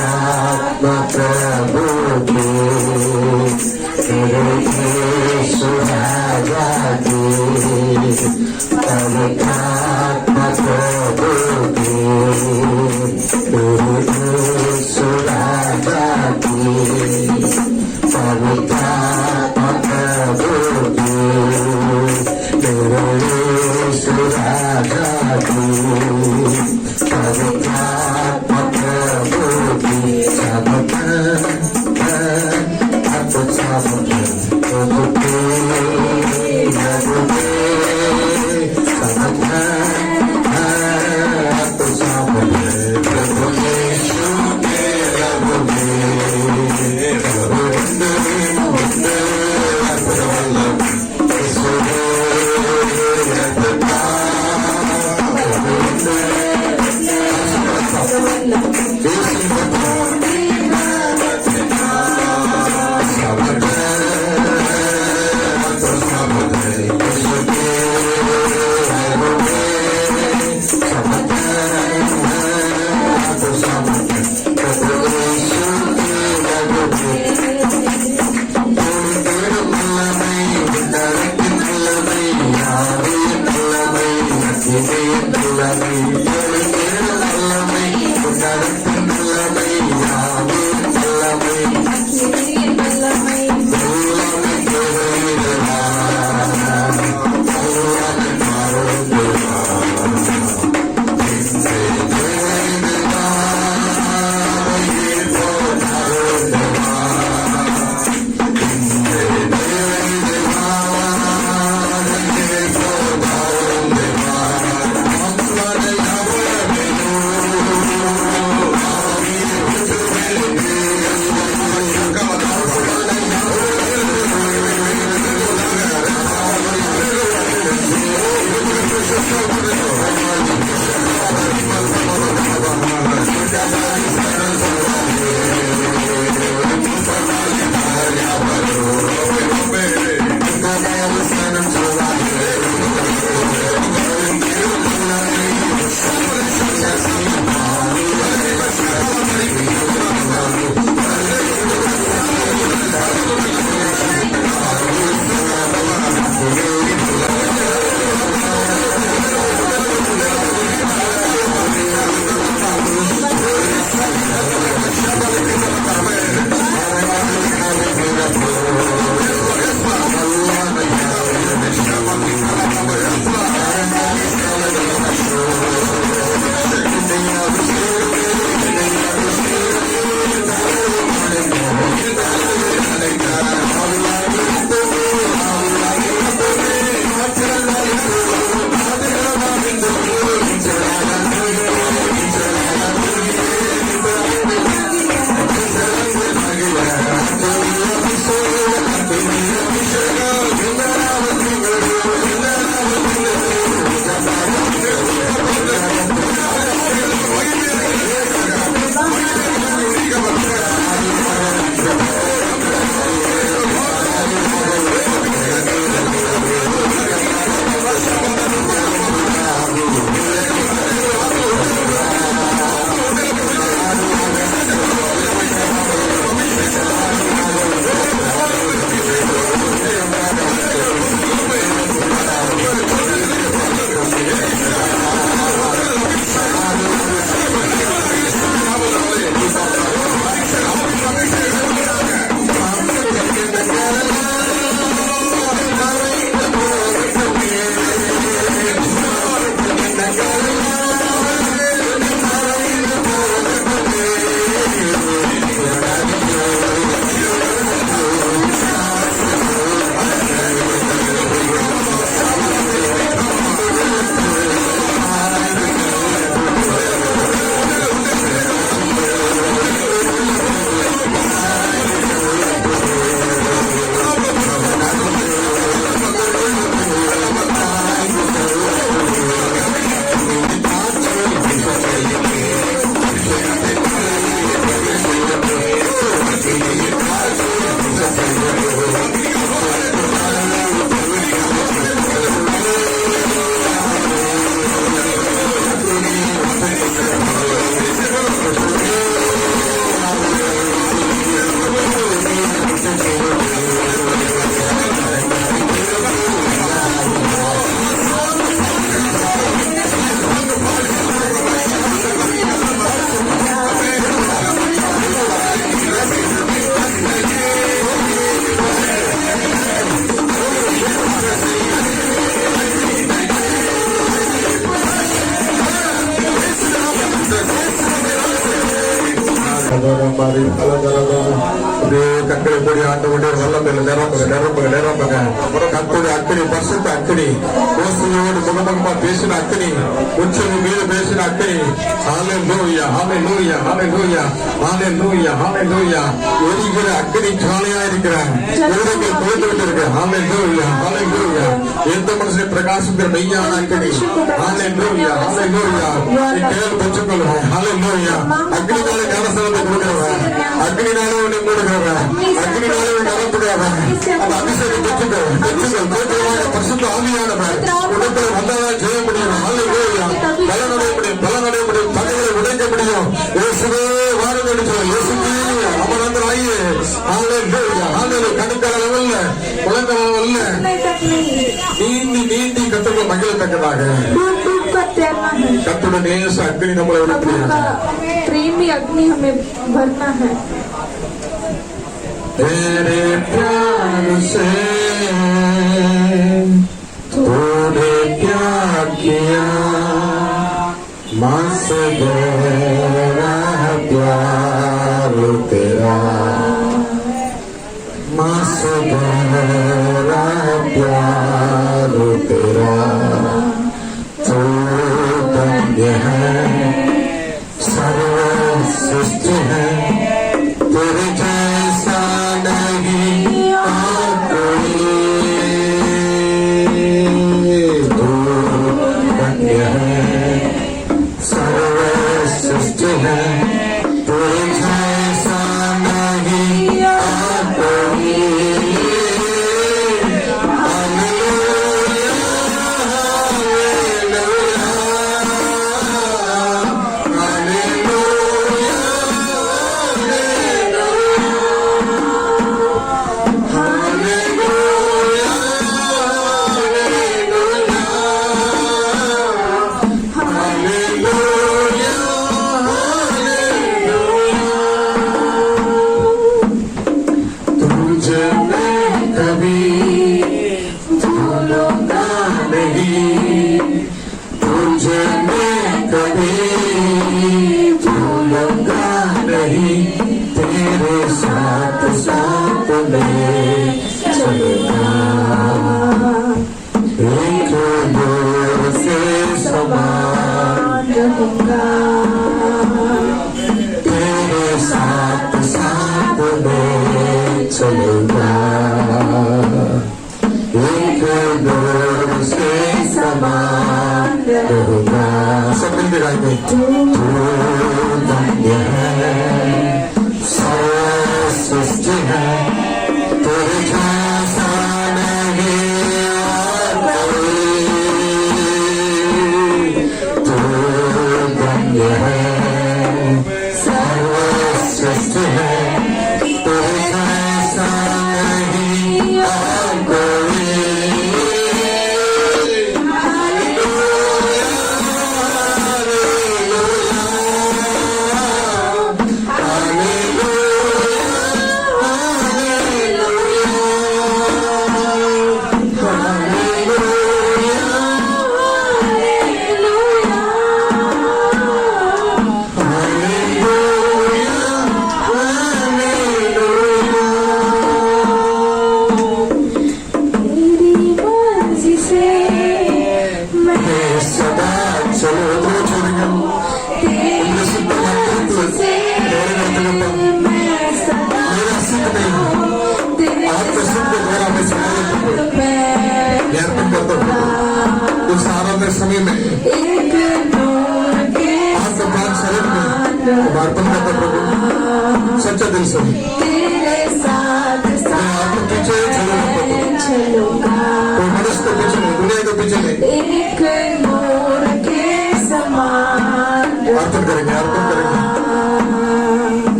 आत्मा प्रभु की, तेरे यीशु राजा की, पवित्र आत्मा प्रभु की, तेरे यीशु राजा की, पवित्र आत्मा प्रभु की, तेरे यीशु राजा की, पवित्र आत्मा प्रभु की, सबका கட்டளை கூடிய ஆண்டவருடைய வல்லமையில நிரம்புங்க கத்துடைய அக்கினி பரிசுத்த அக்கினி யோசனையோடு முகமுகமா பேசின அக்கினி உச்சம் மீது பேசின அக்கினி ஹல்லேலூயா ஹல்லேலூயா ஹல்லேலூயா ஹல்லேலூயா ஹல்லேலூயா எரிகிற அக்கினி ஜாலியா இருக்கிறார் உள்ளங்கள் குளிர்ந்து விட்டு ஹல்லேலூயா ஹல்லேலூயா எந்த மனசை பிரகாசிக்கிற மெய்யான அக்கினி ஹல்லேலூயா ஹல்லேலூயா கேள் பெற்றுக்கொள்ளுங்க ஹல்லேலூயா அக்னினாலே ஞானஸ்நானத்தை கொடுக்கிறவன் அக்னினாலே உன்னை மூடுகிறவன் அக்னினாலே உன்னை நிரப்புகிறவன் அந்த அபிஷேகம் பெற்றுக்கொள் பரிசுத்த ஆவியானவன் உடம்புல வந்தாதான் செய்ய முடியும் ஹல்லேலூயா பலனடைய முடியும் தடைகளை உடைக்க முடியும் இயேசுவே வாருங்கள் இயேசுவே அமரந்தராயே ஹல்லேலூயா ஹல்லேலூயா கடுக்கற லெவல்ல குழந்தை லெவல்ல நீந்தி கத்துள்ள மகிழத்தக்கதாக कत्तुड़ नेस अग्नि प्रेमी अग्नि हमें भरना है तेरे प्यार से तूने प्यार किया मस गया प्यार तेरा मस गया प्यार तेरा है सर्व सृष्टि है तेरे जैसा नहीं और कोई तू धन्य है सर्व सृष्टि है तेरे जैसा नहीं और कोई तेरे साथ साथ में चलूंगा एक डोर से समान रहूंगा सब मिलके गाएंगे तू धन्य है सर्व सृष्टि है तेरे जैसा नहीं और कोई धन्य है सर्व सृष्टि है तेरे जैसा नहीं और कोई समय में आपका पान शरीर में समर्पण करता प्रभु सच्चा दिल से तेरे साथ आपको पीछे चलूंगा कोई मनुष्य के पीछे नहीं दुनिया के पीछे नहीं एक नूर के समान अर्पण करेंगे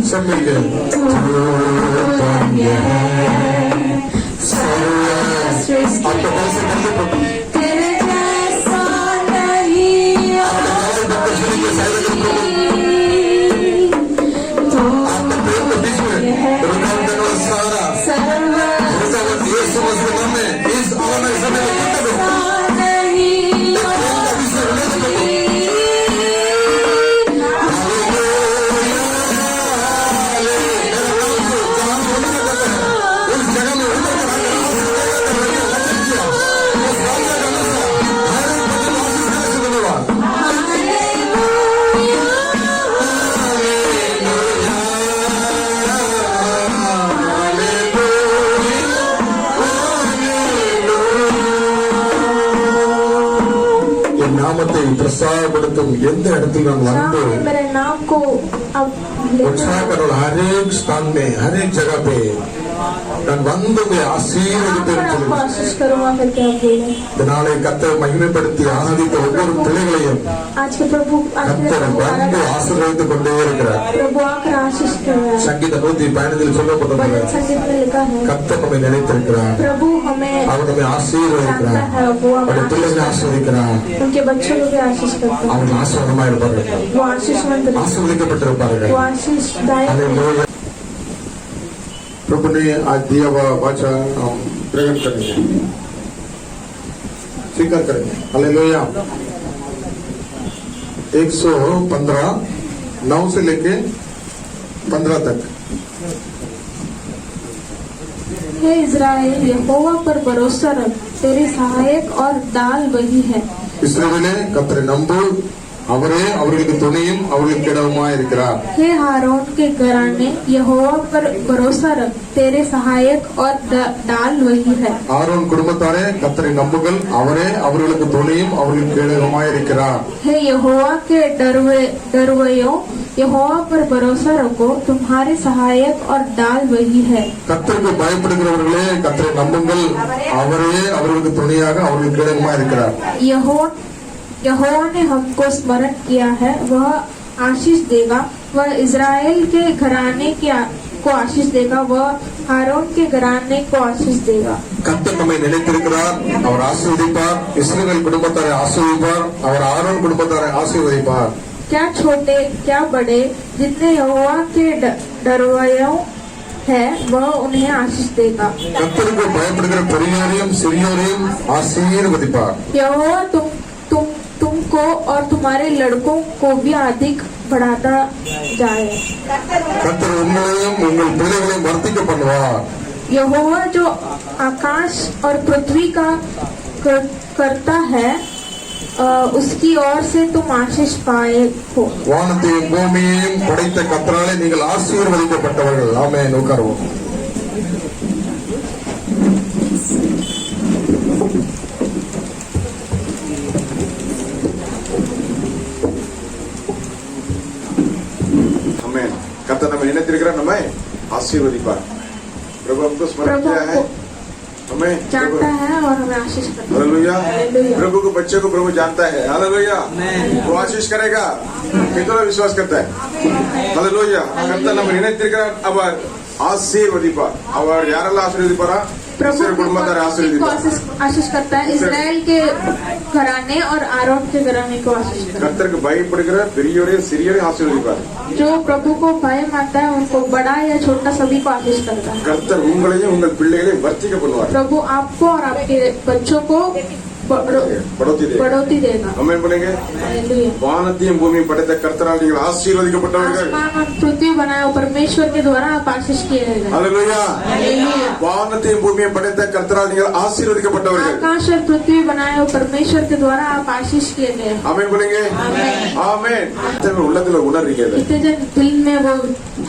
सब मिलके आपका पान से करते प्रभु உற்சாகப்படுத்தும் எந்த இடத்தில் நான் जहाँ வந்து पे मेरे नाम को अब लेना उत्साह करने वाला हर एक स्थान में हर एक जगह पे நான் வந்து உங்களை ஆசீர்வதிப்பேன் आपको சொல்லி आशीष करूंगा करके आप बोले இதனாலே கர்த்தர் மகிமைப்படுத்தி ஆராதித்த ஒவ்வொரு பிள்ளைகளையும் आज के प्रभु आज के கர்த்தர் प्रभु வந்து ஆசீர்வதித்துக் கொண்டே இருக்கிறார். प्रभु आकर आशीष कर रहा है। சங்கீத 115 சொல்லப்பட்டது भजन संगीत में लिखा है கர்த்தர் நம்மை நினைத்திருக்கிறார், प्रभु हमें அவர் நம்மை जानता ஆசீர்வதிக்கிறார், है, वो அவருடைய हमें பிள்ளைகளை ஆசீர்வதிக்கிறார். उनके बच्चों को भी आशीष करता है। அவங்க ஆசீர்வாதமா இருப்பார்கள், वो आशीषवंत है, आशीर्वदिக்கப்பட்டிருப்பார்கள். वो आशीषदायक है। हालेलुया। प्रभु ने आज दिया हुआ वाचा हम प्रकट करेंगे, स्वीकार करेंगे। हालेलुया। 115 9 से लेके 15 तक। हे इज़राइल, यहोवा पर भरोसा रख, तेरे सहायक और दाल वही है। இஸ்ரவேலே கர்த்தரை நம்பு, அவரே அவர்களுக்கு துணையும் அவர்களுக்கு இடவுமாய் இருக்கிறார். हे हारून के घराने, यहोवा पर भरोसा रख, तेरे सहायक और दाल वही है। ஆரோன் குடும்பத்தாரே கர்த்தரை நம்புங்கள், அவரே அவர்களுக்கு துணையும் அவர்களுக்கு இடவுமாய் இருக்கிறார். हे यहोवा के डरवैयों, यहोवा पर भरोसा रखो, तुम्हारे सहायक और दाल वही है। கர்த்தருக்கு பயப்படுகிறவர்களே கர்த்தரை நம்புங்கள், அவரே அவர்களுக்கு துணையாக அவர்களுக்கு இடவுமாய் இருக்கிறார். यहोवा ने हमको स्मरण किया है, वह आशीष देगा, वह इज़राइल के घराने को आशीष देगा, वह हारून के घराने को आशीष देगा। கர்த்தர் நம்மை நினைத்திருக்கிறார், அவர் ஆசீர்வதிப்பார். இஸ்ரவேல் குடும்பத்தாரை ஆசீர்வதிப்பார், அவர் ஆரோன் குடும்பத்தாரை ஆசீர்வதிப்பார். क्या छोटे क्या बड़े, जितने यहोवा के डरवैयों है, वह उन्हें आशीष देगा। கர்த்தருக்கு பயப்படுகிற பெரியோரையும் சிறியோரையும் ஆசீர்வதிப்பார். यहोवा तुमको और तुम्हारे लड़कों को भी अधिक बढ़ाता जाए। கர்த்தர் உங்களையும் உங்கள் பிள்ளைகளையும் வர்த்திக்க பண்ணுவார். यहोवा जो आकाश और पृथ्वी का करता है, उसकी ओर से तुम आशीष पाए हो। வானத்தையும் பூமியையும் படைத்த கர்த்தராலே நீங்கள் ஆசீர்வதிக்கப்பட்டவர்கள். ஆமென். உட்காருவோம். हमें कर्ता हमें நினைத்திருக்கிறார், நம்மை ஆசீர்வதிப்பார். प्रभु हमको स्मरण प्रभु किया है, हमको हमें जानता है और हमें आशीष करता है। हालेलुया। हालेलुया। प्रभु को बच्चे को प्रभु जानता है। हालेलुया। वो आशीष करेगा, कितना विश्वास करता है। हालेलुया। कर्ता हमें நினைத்திருக்கிறார், அவர் ஆசீர்வதிப்பார். அவர் யாரெல்லாம் ஆசீர்வதிப்பாரா? प्रभु இஸ்ரவேல் குடும்பத்தாரை को ஆசீர்வதிப்பார். आशीष करता है, इज़राइल के घराने और आरोन के घराने को आशीष करता है। கர்த்தருக்கு பயப்படுகிற பெரியோரையும் சிறியோரையும் ஆசீர்வதிப்பார். जो प्रभु को भय मानता है, उनको बड़ा या छोटा सभी को आशीष करता है। கர்த்தர் உங்களையும் உங்கள் பிள்ளைகளையும் வர்த்திக்க பண்ணுவார். प्रभु आपको और आपके बच्चों को बढ़ोतरी देगा। आमेन बोलेंगे। हालेलुया। வானத்தையும் பூமியும் படைத்த கர்த்தரால் நீங்கள் ஆசீர்வதிக்கப்பட்டவர்கள். आसमान और पृथ्वी बनाए परमेश्वर के द्वारा आप आशीष किए गए। हालेलुया। हालेलुया। வானத்தையும் பூமியும் படைத்த கர்த்தரால் நீங்கள் ஆசீர்வதிக்கப்பட்டவர்கள். आकाश और पृथ्वी बनाए और परमेश्वर के द्वारा आप आशीष किए गए। ஆமென் बोलेंगे। ஆமென்। கர்த்தர் உள்ளத்துல உணர்றீங்க இதை. कितने जन दिल में वो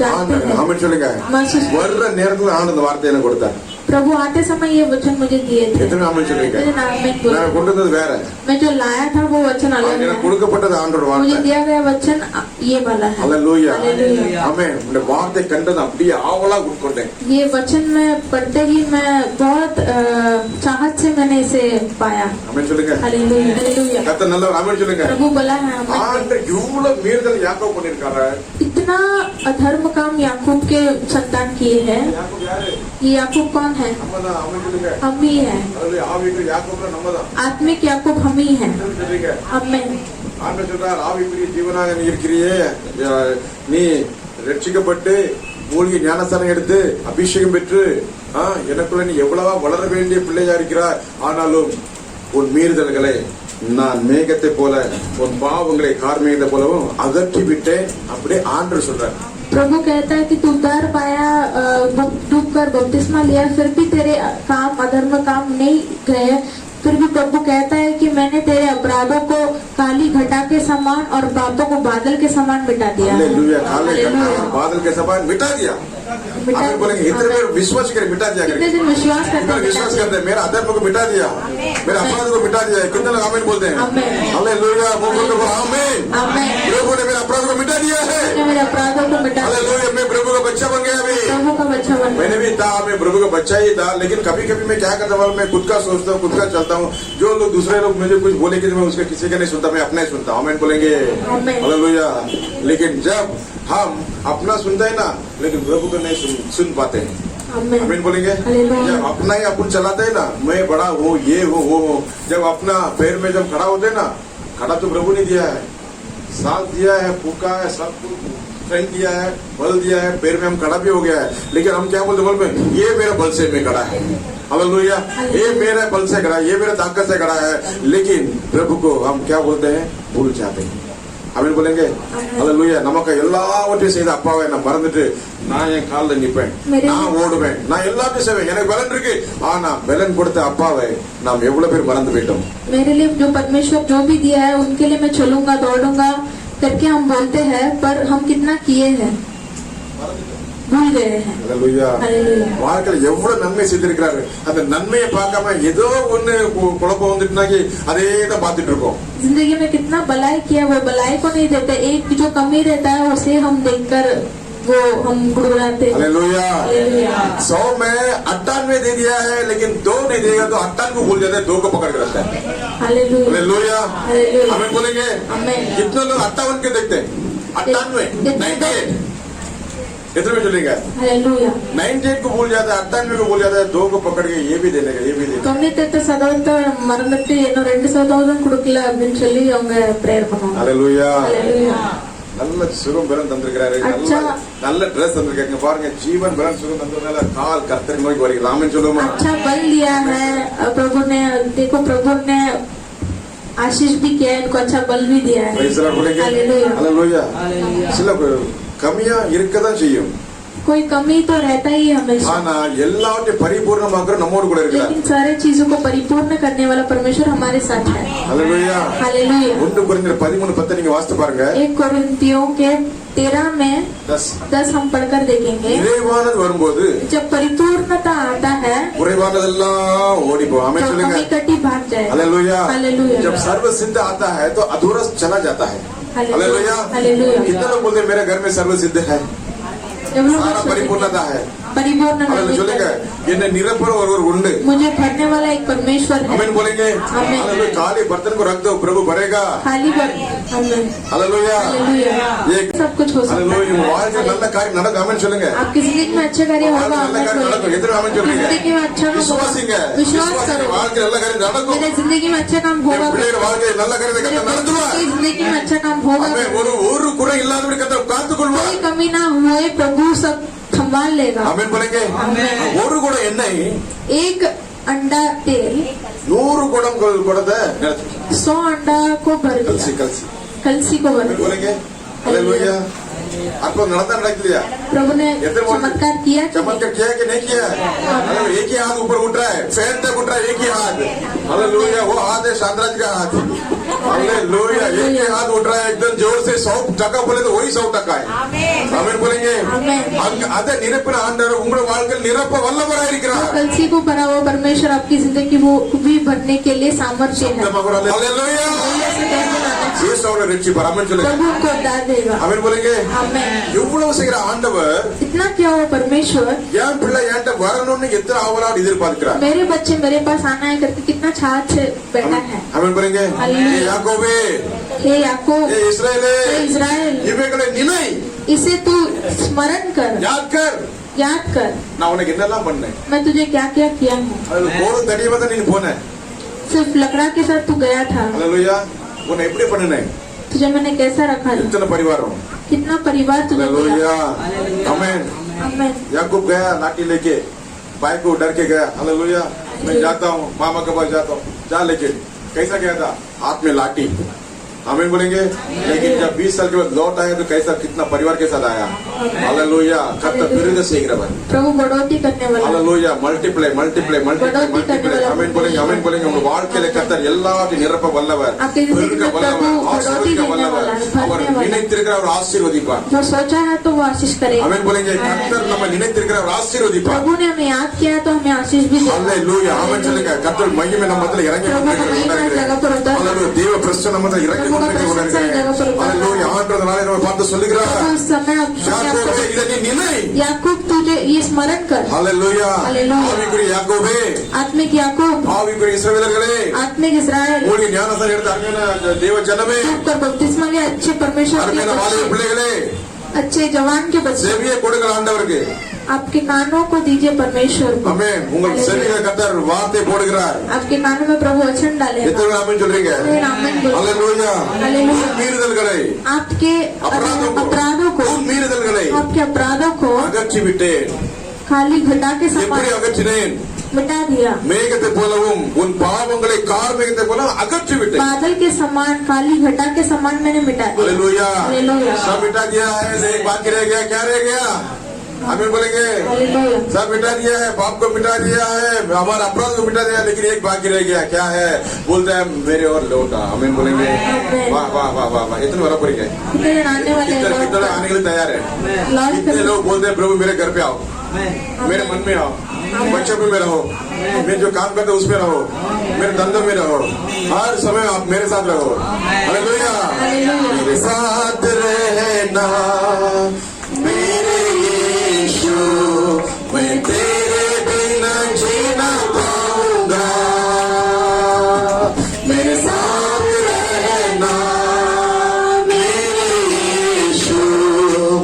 जानते हैं, ஆமென் சொல்லுங்க. महसूस। வர்ற நேரத்துல ஆனந்த வார்த்தையை எனக்கு கொடுத்தார். प्रभु आते समय ये वचन मुझे दिए थे। எத்தனை ஆமென் சொல்றீங்க? मैं நான் கொண்டு வந்தது வேற, मैं जो लाया था वो वचन अलग எனக்கு है। கொடுக்கப்பட்டது ஆண்டவர் मुझे வார்த்தை. दिया गया वचन ये वाला है। हालेलुया। हालेलुया। ஆமென். இந்த வார்த்தை கண்டது அப்படியே ஆவலா உட்கொண்டேன். ये वचन में पढ़ते ही मैं बहुत चाहत से मैंने इसे पाया। ஆமென் சொல்லுங்க. हालेलुया। हालेलुया। கர்த்தர் நல்லவர். ஆமென் சொல்லுங்க. प्रभु बोला है हमें, ஆண்டவர் இவ்வளவு மீறுதல் யாக்கோபு பண்ணிருக்காரு. इतना अधर्म काम याकूब के संतान किए हैं। யாக்கோபு யாரு? ये याकूब कौन है? நம்மதான். ஆமென் சொல்லுங்க. हम ही है। அதுல ஆவிக்குரிய யாக்கோபு நம்மதான். आत्मिक याकूब हम ही है। சொல்றீங்க. हमें ஆண்டவர் சொல்றார், ஆவிக்குரிய ஜீவனாக நீ இருக்கிறியே, நீ ரட்சிக்கப்பட்டு மூழ்கி ஞானஸ்தானம் எடுத்து அபிஷேகம் பெற்று எனக்குள்ள நீ எவ்வளவா வளர வேண்டிய பிள்ளையா இருக்கிறார். ஆனாலும் உன் மீறுதல்களை நான் மேகத்தை போல, உன் பாவங்களை கார்மேகத்தை போலவும் அகற்றி விட்டேன். அப்படியே ஆண்டவர் சொல்றார். प्रभु कहता है कि तू डर पाया, डूब कर बपतिस्मा लिया, फिर भी तेरे काम अधर्म काम नहीं गए। फिर भी प्रभु कहता है कि मैंने तेरे अपराधों को काली घटा के समान और पापों को बादल के समान मिटा दिया। हालेलुया। काले हालेलुया। बादल के समान मिटा दिया। मिटा आमीन बोलेंगे इतने आमीन। में विश्वास करे मिटा दिया कितने करके दिन विश्वास करते कितना हैं, विश्वास करते हैं मेरा अधर्म को मिटा दिया मेरे अपराध को मिटा दिया कितने लोग आमीन बोलते हैं आमीन। हालेलुया मुंह खोल के बोलो आमीन आमीन। प्रभु ने मेरे अपराध को मिटा दिया है उसने मेरे अपराधों को मिटा दिया। हालेलुया मैं प्रभु का बच्चा बन गया अभी प्रभु का बच्चा बन गया। मैंने भी था मैं प्रभु का बच्चा ही था लेकिन कभी कभी मैं क्या करता हूँ मैं खुद का सोचता हूँ खुद का चलता हूँ जो लोग दूसरे लोग मुझे कुछ बोलेंगे तो मैं उसके किसी का नहीं सुनता मैं अपना ही सुनता हूँ आमीन बोलेंगे आमीन। हालेलुया लेकिन जब हम अपना सुनते हैं ना लेकिन प्रभु को नहीं सुन पाते हैं आमीन। आमीन बोलेंगे हालेलुया। जब अपना ही अपन चलाते हैं ना मैं बड़ा हूँ ये हूँ वो हूँ जब अपना पैर में जब खड़ा होते हैं ना खड़ा तो प्रभु ने दिया है साथ दिया है फूका है सब कुछ स्ट्रेंथ दिया है बल दिया है पैर में हम खड़ा भी हो गया है लेकिन हम क्या बोलते बल में ये मेरा बल से मैं खड़ा है हालेलुया ये मेरे बल से खड़ा है ये मेरे ताकत से खड़ा है लेकिन प्रभु को हम क्या बोलते हैं भूल जाते हैं आमीन बोलेंगे हालेलुया நமக்கு எல்லாவற்றையும் செய்த அப்பாவை நான் மறந்துட்டு நான் என் கால்ல நிப்பேன் நான் ஓடுவேன் நான் எல்லாத்தையும் செய்வேன் எனக்கு பலன் இருக்கு ஆனா பலன் கொடுத்த அப்பாவை நாம் எவ்வளவு பேர் மறந்து போயிட்டோம் मेरे लिए जो परमेश्वर जो भी दिया है उनके लिए मैं चलूंगा दौड़ूंगा करके हम बोलते हैं पर हम कितना किए हैं भूल गए हैं हालेलुया हालेलुया। வாழ்க்கையில எவ்வளவு நன்மை செய்திருக்கிறாரு அந்த நன்மையை பார்க்காம ஏதோ ஒண்ணு குழப்பம் வந்துட்டுனாக்கி அதே தான் பார்த்துட்டு இருக்கோம் जिंदगी में कितना भलाई किया वो भलाई को नहीं देते एक जो कमी रहता है उसे हम देखकर वो हम गुड़गुड़ाते हैं। Hallelujah hallelujah. 100 में 98 दे दिया है लेकिन 2 नहीं देगा तो 98 को भूल जाता है 2 को पकड़ के रखता है हालेलुया। Hallelujah hallelujah. हमें बोलेंगे आमीन। कितने लोग 58 के देखते हैं 98 98 कितने में चलेगा हालेलुया। 98 को भूल जाता है 98 को भूल जाता है 2 को पकड़ के ये भी देने का ये भी देने 98% மறந்துட்டு இன்னும் 2% கொடுக்கல அப்படின்னு சொல்லி அவங்க பிரேயர் பண்ணுவாங்க हालेलुया हालेलुया। நல்ல சுகம் பலன் தந்திருக்கிறாரு அச்சா. நல்ல ட்ரெஸ் தந்திருக்காங்க பாருங்க ஜீவன் பலன் சுகம் தந்ததுனால கால் கர்த்தர் நோக்கி வருகிறது ஆமென் சொல்லுமா अच्छा बल दिया है प्रभु ने देखो प्रभु ने आशीष भी किया है इनको अच्छा बल भी दिया है praise the Lord hallelujah. Hallelujah சில கம்மியா இருக்கதான் செய்யும் कोई कमी तो रहता ही है हमेशा ஆனா எல்லாவற்றையும் பரிபூர்ணமாக்குற நம்மோடு கூட இருக்கிறார் लेकिन सारे चीजों को परिपूर्ण करने वाला परमेश्वर हमारे साथ है हालेलुया हालेलुया। 1 கொரிந்தியர் 13:10 நீங்க வாசித்து பாருங்க 1 कोरिन्थियों के 13 में 10 हम पढ़कर देखेंगे நிறைவானது வரும்போது जब परिपूर्णता आता है குறைவானதெல்லாம் ஓடி போகும் ஆமென் तो சொல்லுங்க कमी कटी भाग जाए हालेलुया हालेलुया। जब सर्व सिद्ध आता है तो अधूरा चला जाता है हालेलुया हालेलुया। कितना लोग बोलते हैं मेरे घर में सर्व सिद्ध है जब लोग सारा परिपूर्णता है परिपूर्ण हालेलुया नहीं சொல்லுங்க है, என்ன நிரப்புற ஒருவர் உண்டு मुझे भरने वाला एक परमेश्वर है आमीन बोलेंगे आमीन। हालेलुया खाली बर्तन को रख दो प्रभु भरेगा खाली पर आमीन हालेलुया हालेलुया। ये सब कुछ हो सकता हालेलुया है வாழ்க்கை நல்ல காரியம் நடக்கும் ஆமென் சொல்லுங்க आपकी जिंदगी में अच्छे कार्य होगा வாழ்க்கை நல்ல காரியம் நடக்கும் எத்தனை ஆமென் आपकी சொல்றீங்க जिंदगी में अच्छा काम होगा விசுவாசிங்க विश्वास करो வாழ்க்கை நல்ல காரியம் நடக்கும் मेरे जिंदगी में अच्छा काम होगा என் பிள்ளைகள் வாழ்க்கை நல்ல காரியத்தை मेरे கர்த்தர் बच्चों நடத்துவார் की जिंदगी में अच्छा काम होगा ஆமென் ஒரு குறை இல்லாதபடி கர்த்தர் காத்துக்கொள்வார் कोई कमी ना हुए प्रभु सब संभाल लेगा ஆமென் बोलेंगे ஒரு குடம் எண்ணெய் एक अंडा तेल 100 குடம் குடத்தை 100 अंडा को भर கல்சி दिया கல்சி कलसी को भर ஆமென் दिया बोलेंगे हालेलुया अद्भुत நடந்தா நடக்கலையா प्रभु ने எத்தனை चमत्कार किया कि नहीं? चमत्कार किया कि नहीं किया हालेलुया एक ही हाथ ऊपर उठ रहा है फैन तक उठ रहा है एक ही हाथ हालेलुया वो हाथ है शांतराज का हाथ हालेलुया एक ही हाथ उठ रहा है एकदम जोर से 100% बोले तो वही 100% है आमीन बोलेंगे आमीन। அதை நிரப்பின ஆண்டவர் உங்களுடைய வாழ்க்கையில் நிரப்ப வல்லவராய் वो இருக்கிறார் कलसी को भरा हुआ परमेश्वर आपकी जिंदगी वो भी भरने के लिए सामर्थ्य है हालेलुया இயேசு அவரை ரட்சிப்பார் ஆமென் சொல்லுங்க प्रभु को दान देगा ஆமென் बोलेंगे आमीन। இவ்வளவு செய்கிற ஆண்டவர் इतना क्या हुआ परमेश्वर என் பிள்ளை என்கிட்ட வரணும்னு எத்தனை ஆவலோடு எதிர்பார்க்கிறார் मेरे बच्चे मेरे पास आना है करके कितना चाहत से बैठा है ஆமென் बोलेंगे हालेलुया। ஏ யாக்கோபே हे याकूब ஏ இஸ்ரவேலே हे इज़राइल இவைகளை நினை इसे तू स्मरण कर याद कर याद कर நான் உனக்கு என்னெல்லாம் பண்ணேன் मैं तुझे क्या क्या किया हूँ அது போரும் தடியமா தான் நீ போன सिर्फ लकड़ा के साथ तू गया था ஹalleluya உன்னை எப்படி பண்ணினேன் तुझे मैंने कैसा रखा था इतना परिवारों कितना परिवार तुझे मिला हालेलुया आमीन आमीन। याकूब गया लाठी लेके भाई को डर के गया हालेलुया मैं जाता हूँ मामा के पास जाता हूँ जा लेके कैसा गया था हाथ में लाठी आमीन बोलेंगे लेकिन जब 20 साल के बाद लौट आया तो कैसा कितना परिवार के साथ आया हालेलुया कत्ता विरुद्ध செய்கிறவர் प्रभु बढ़ोतरी करने वाला hallelujah multiply multiply multiply multiply आमीन बोलेंगे உங்க வாழ்க்கையில கர்த்தர் எல்லாத்தையும் நிரப்ப வல்லவர் आपकी जिंदगी பெருக்க में வல்லவர் प्रभु ஆசீர்வதிக்க बढ़ोतरी देने வல்லவர் वाला है, भरने அவர் वाला है। நினைத்திருக்கிற அவர் ஆசீர்வதிப்பார் जो सोचा है तो वो आशीष करेगा आमीन बोलेंगे கர்த்தர் நம்ம நினைத்திருக்கிறார் ஆசீர்வதிப்பார். प्रभु ने हमें याद किया तो हमें आशीष भी देगा। ஹல்லேலூயா ஆமென் சொல்லுங்க. கர்த்தர் மகிமை நம்ம மத்தியில இறங்கி கொண்டிருக்கிறார். ஹல்லேலூயா தேவ பிரசன்னம் நம்ம மத்தியில இறங்கி கொண்டிருக்கிறார். ஹல்லேலூயா ஆண்டவராலே நம்ம பார்த்து சொல்லுகிறார். उस समय யாக்கோபே இதை நீ நினை. याकूब तुझे ये स्मरण कर। ஹல்லேலூயா ஹல்லேலூயா. ஆவிக்குரிய யாக்கோபே, आत्मिक याकूब, ஆவிக்குரிய இஸ்ரவேலர்களே, आत्मिक इस्राएल, மூழ்கி ஞானஸ்நானம் எடுத்த அருமையான தேவ ஜனமே, कर बपतिस्मा लिए अच्छे परमेश्वर के அருமையான வாலிப बच्चे, பிள்ளைகளே, अच्छे जवान के बच्चे, செவியை கொடுங்கள் ஆண்டவருக்கு. आपके कानों को दीजिए परमेश्वर को। ஆமென். உங்கள் செவியில கர்த்தர் வார்த்தை போடுகிறார். आपके कानों में प्रभु वचन डालेगा। எத்தனை பேர் ஆமென் சொல்றீங்க? आमीन बोलो। ஹல்லேலூயா. ஹல்லேலூயா. மீறுதல்களை, आपके अपराधों को, மீறுதல்களை आपके अपराधों को அகற்றி விட்டேன். खाली घटा के எப்படி समान அகற்றினேன்? मिटा दिया। மேகத்தை போலவும் உன் பாவங்களை கார்மேகத்தை போல அகற்றி விட்டேன். बादल के समान, खाली घटा के समान मैंने मिटा दिया। हालेलुया। हालेलुया। सब मिटा दिया है, एक बाकी रह गया. क्या रह गया? हमें बोलेंगे हालेलुया। सब मिटा दिया है, पाप को मिटा दिया है, हमारा अपराध को मिटा दिया, लेकिन एक बाकी रह गया. क्या है? बोलता है मेरे और लौटा. हमें बोलेंगे वाह वाह वाह वाह वाह. इतने बड़ा पड़ गए. कितने जन आने वाले हैं? कितने आने के लिए तैयार है? लौट कितने कर लोग बोलते हैं प्रभु मेरे घर पे आओ, मेरे मन में आओ, बच्चों में रहो, मैं जो काम करते उसमें रहो, मेरे धंधों में रहो, हर समय आप मेरे साथ रहो. हालेलुया. मेरे साथ रहना मेरे यीशु, मैं तेरे बिना जीना पाऊंगा. मेरे साथ रहना मेरे यीशु,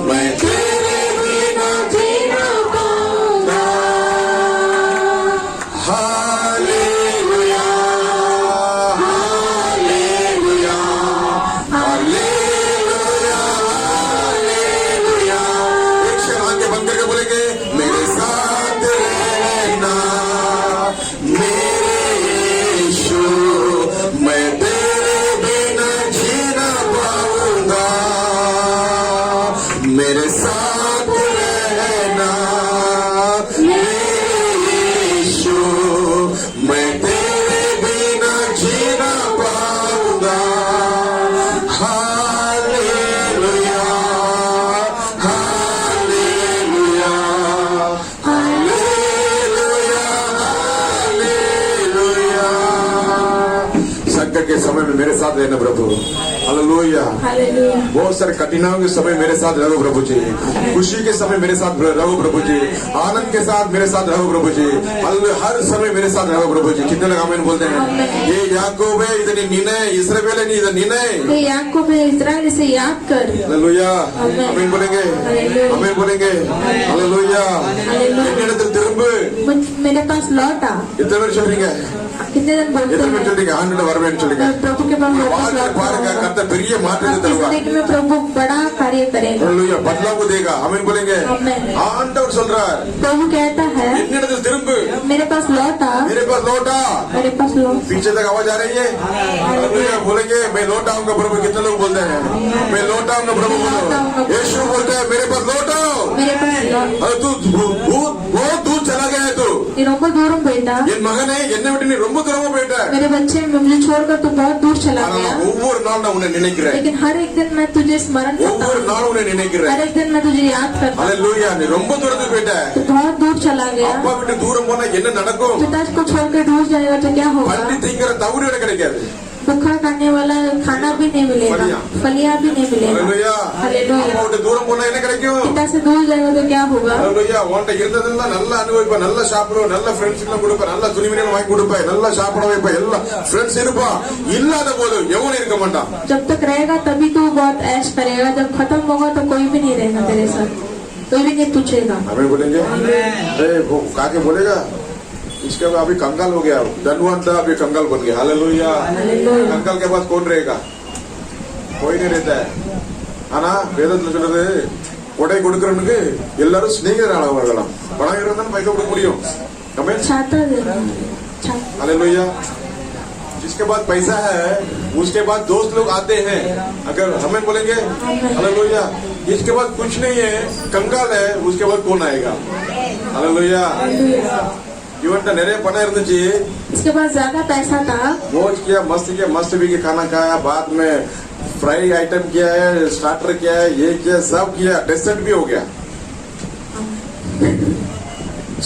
मैं तेरे बिना जीना पाऊंगा. Hallelujah hallelujah hallelujah hallelujah. एक क्षण आंखें बंद करके बोलेंगे मेरे साथ रहना मेरे यीशु, मैं तेरे बिना जीना पाऊंगा. मेरे साथ रहना मेरे यीशु, मैं तेरे बिना जीना पाऊंगा. Hallelujah hallelujah hallelujah hallelujah. संकट के समय में मेरे साथ रहना प्रभु. हालेलुया. हालेलुया। बहुत सारे कठिनाइयों के समय मेरे साथ रहो प्रभु जी. खुशी के समय मेरे साथ रहो प्रभु जी. आनंद के साथ मेरे साथ रहो प्रभु जी. हर समय मेरे साथ रहो प्रभु जी. कितने लोग आमीन बोलते हैं? ये याकूब है, इधर निने इस्राएल है, इधर निने. ये याकूब है, इस्राएल, इसे याद कर। हालेलुया. आमीन. आमीन बोलेंगे. हालेलुया. आमीन बोलेंगे. हालेलुया. हालेलुया. என்னிடத்தில் திரும்பு. मेरे पास लौटा। எத்தனை பேர் சொல்றீங்க? कितने जन बोलते எத்தனை பேர் हैं? சொல்றீங்க ஆண்டவரே வருவேன்னு சொல்லுங்க. प्रभु के पास वापस வாழ்க்கை लौटा பாருங்க हूँ। கர்த்தர் பெரிய மாற்றத்தை इस தருவார். जिंदगी में प्रभु बड़ा कार्य करेगा। हालेलुया. बदलाव को देगा. आमीन बोलेंगे. आमीन. ஆண்டவர் சொல்றார் प्रभु कहता है என்னிடத்தில் திரும்பு. मेरे पास लौटा, मेरे पास लौटा. मेरे पास लौट। पीछे तक आवाज आ रही है? हालेलुया. बोलेंगे मैं लौट आऊंगा प्रभु. कितने लोग बोलते हैं मैं लौट आऊंगा प्रभु? बोलो. यीशु बोलते हैं मेरे पास लौट आओ. मेरे पास लौट। अरे तू बहुत दूर चला गया है तू. ये ரொம்ப தூரம் போயிட்டா। என் மகனே என்னை விட்டு நீ ரொம்ப தூரமா போயிட்ட. मेरे बच्चे मुझे छोड़कर तू बहुत दूर चला ஆனா गया। நான் ஒவ்வொரு நாள் நான் உன்னை நினைக்கிறேன். लेकिन हर एक दिन मैं तुझे स्मरण करता ஒவ்வொரு हूँ। நாளும் உன்னை நினைக்கிறேன். हर एक दिन मैं तुझे याद करता हूँ। हालेलुया. நீ ரொம்ப தூரத்துக்கு போயிட்ட. तू बहुत दूर चला गया। அப்பா விட்டு தூரம் போனா என்ன நடக்கும்? पिता को छोड़कर दूर जाएगा तो क्या होगा? பள்ளி திங்கிற தவிர எனக்கு கிடைக்காது. भूखा करने वाला खाना भी नहीं मिलेगा, फलियां भी नहीं मिलेगा। हालेलुया. हालेलुया। அப்பா விட்டு தூரம் போனா என்ன கிடைக்கும்? पिता से दूर जाएगा तो क्या होगा? हालेलुया. உன்கிட்ட இருந்ததெல்லாம் நல்லா அனுபவிப்ப, நல்லா சாப்பிடுவ, நல்ல ஃப்ரெண்ட்ஸ்க்கு கொடுப்ப, நல்ல துணிமணிகள் வாங்கி கொடுப்ப, நல்லா சாப்பிட வைப்ப, எல்லா ஃப்ரெண்ட்ஸ் இருப்பா. இல்லாத போது எவனும் இருக்க மாட்டான். जब तक रहेगा तभी तू बहुत ऐश करेगा, जब खत्म होगा तो कोई भी नहीं रहेगा तेरे साथ, कोई भी नहीं पूछेगा। हमें बोलेंगे वो काके बोलेगा इसके बाद अभी कंगाल हो गया, धनवान था अभी कंगाल बन गया. हालेलुया. कंगाल के पास कौन रहेगा? कोई नहीं रहता है. ஆனா வேதத்துல சொல்றது கொடை கொடுக்கறவனுக்கு எல்லாரும் ஸ்நேகிதர் ஆகலாம். பணம் இருந்தா பைசா கொடுக்க முடியும். ஆமென். छाता देना, छाता। हालेलुया. जिसके पास पैसा है उसके बाद दोस्त लोग आते हैं. अगर हमें बोलेंगे हालेलुया. जिसके पास कुछ नहीं है, कंगाल है, उसके बाद कौन आएगा? हालेलुया. इवन நிறைய பணம் இருந்துச்சு. इसके पास ज्यादा पैसा था, मौज किया, मस्त भी के खाना खाया, बाद में फ्राई आइटम किया है, स्टार्टर किया है, ये किया, सब किया, डेजर्ट भी हो गया.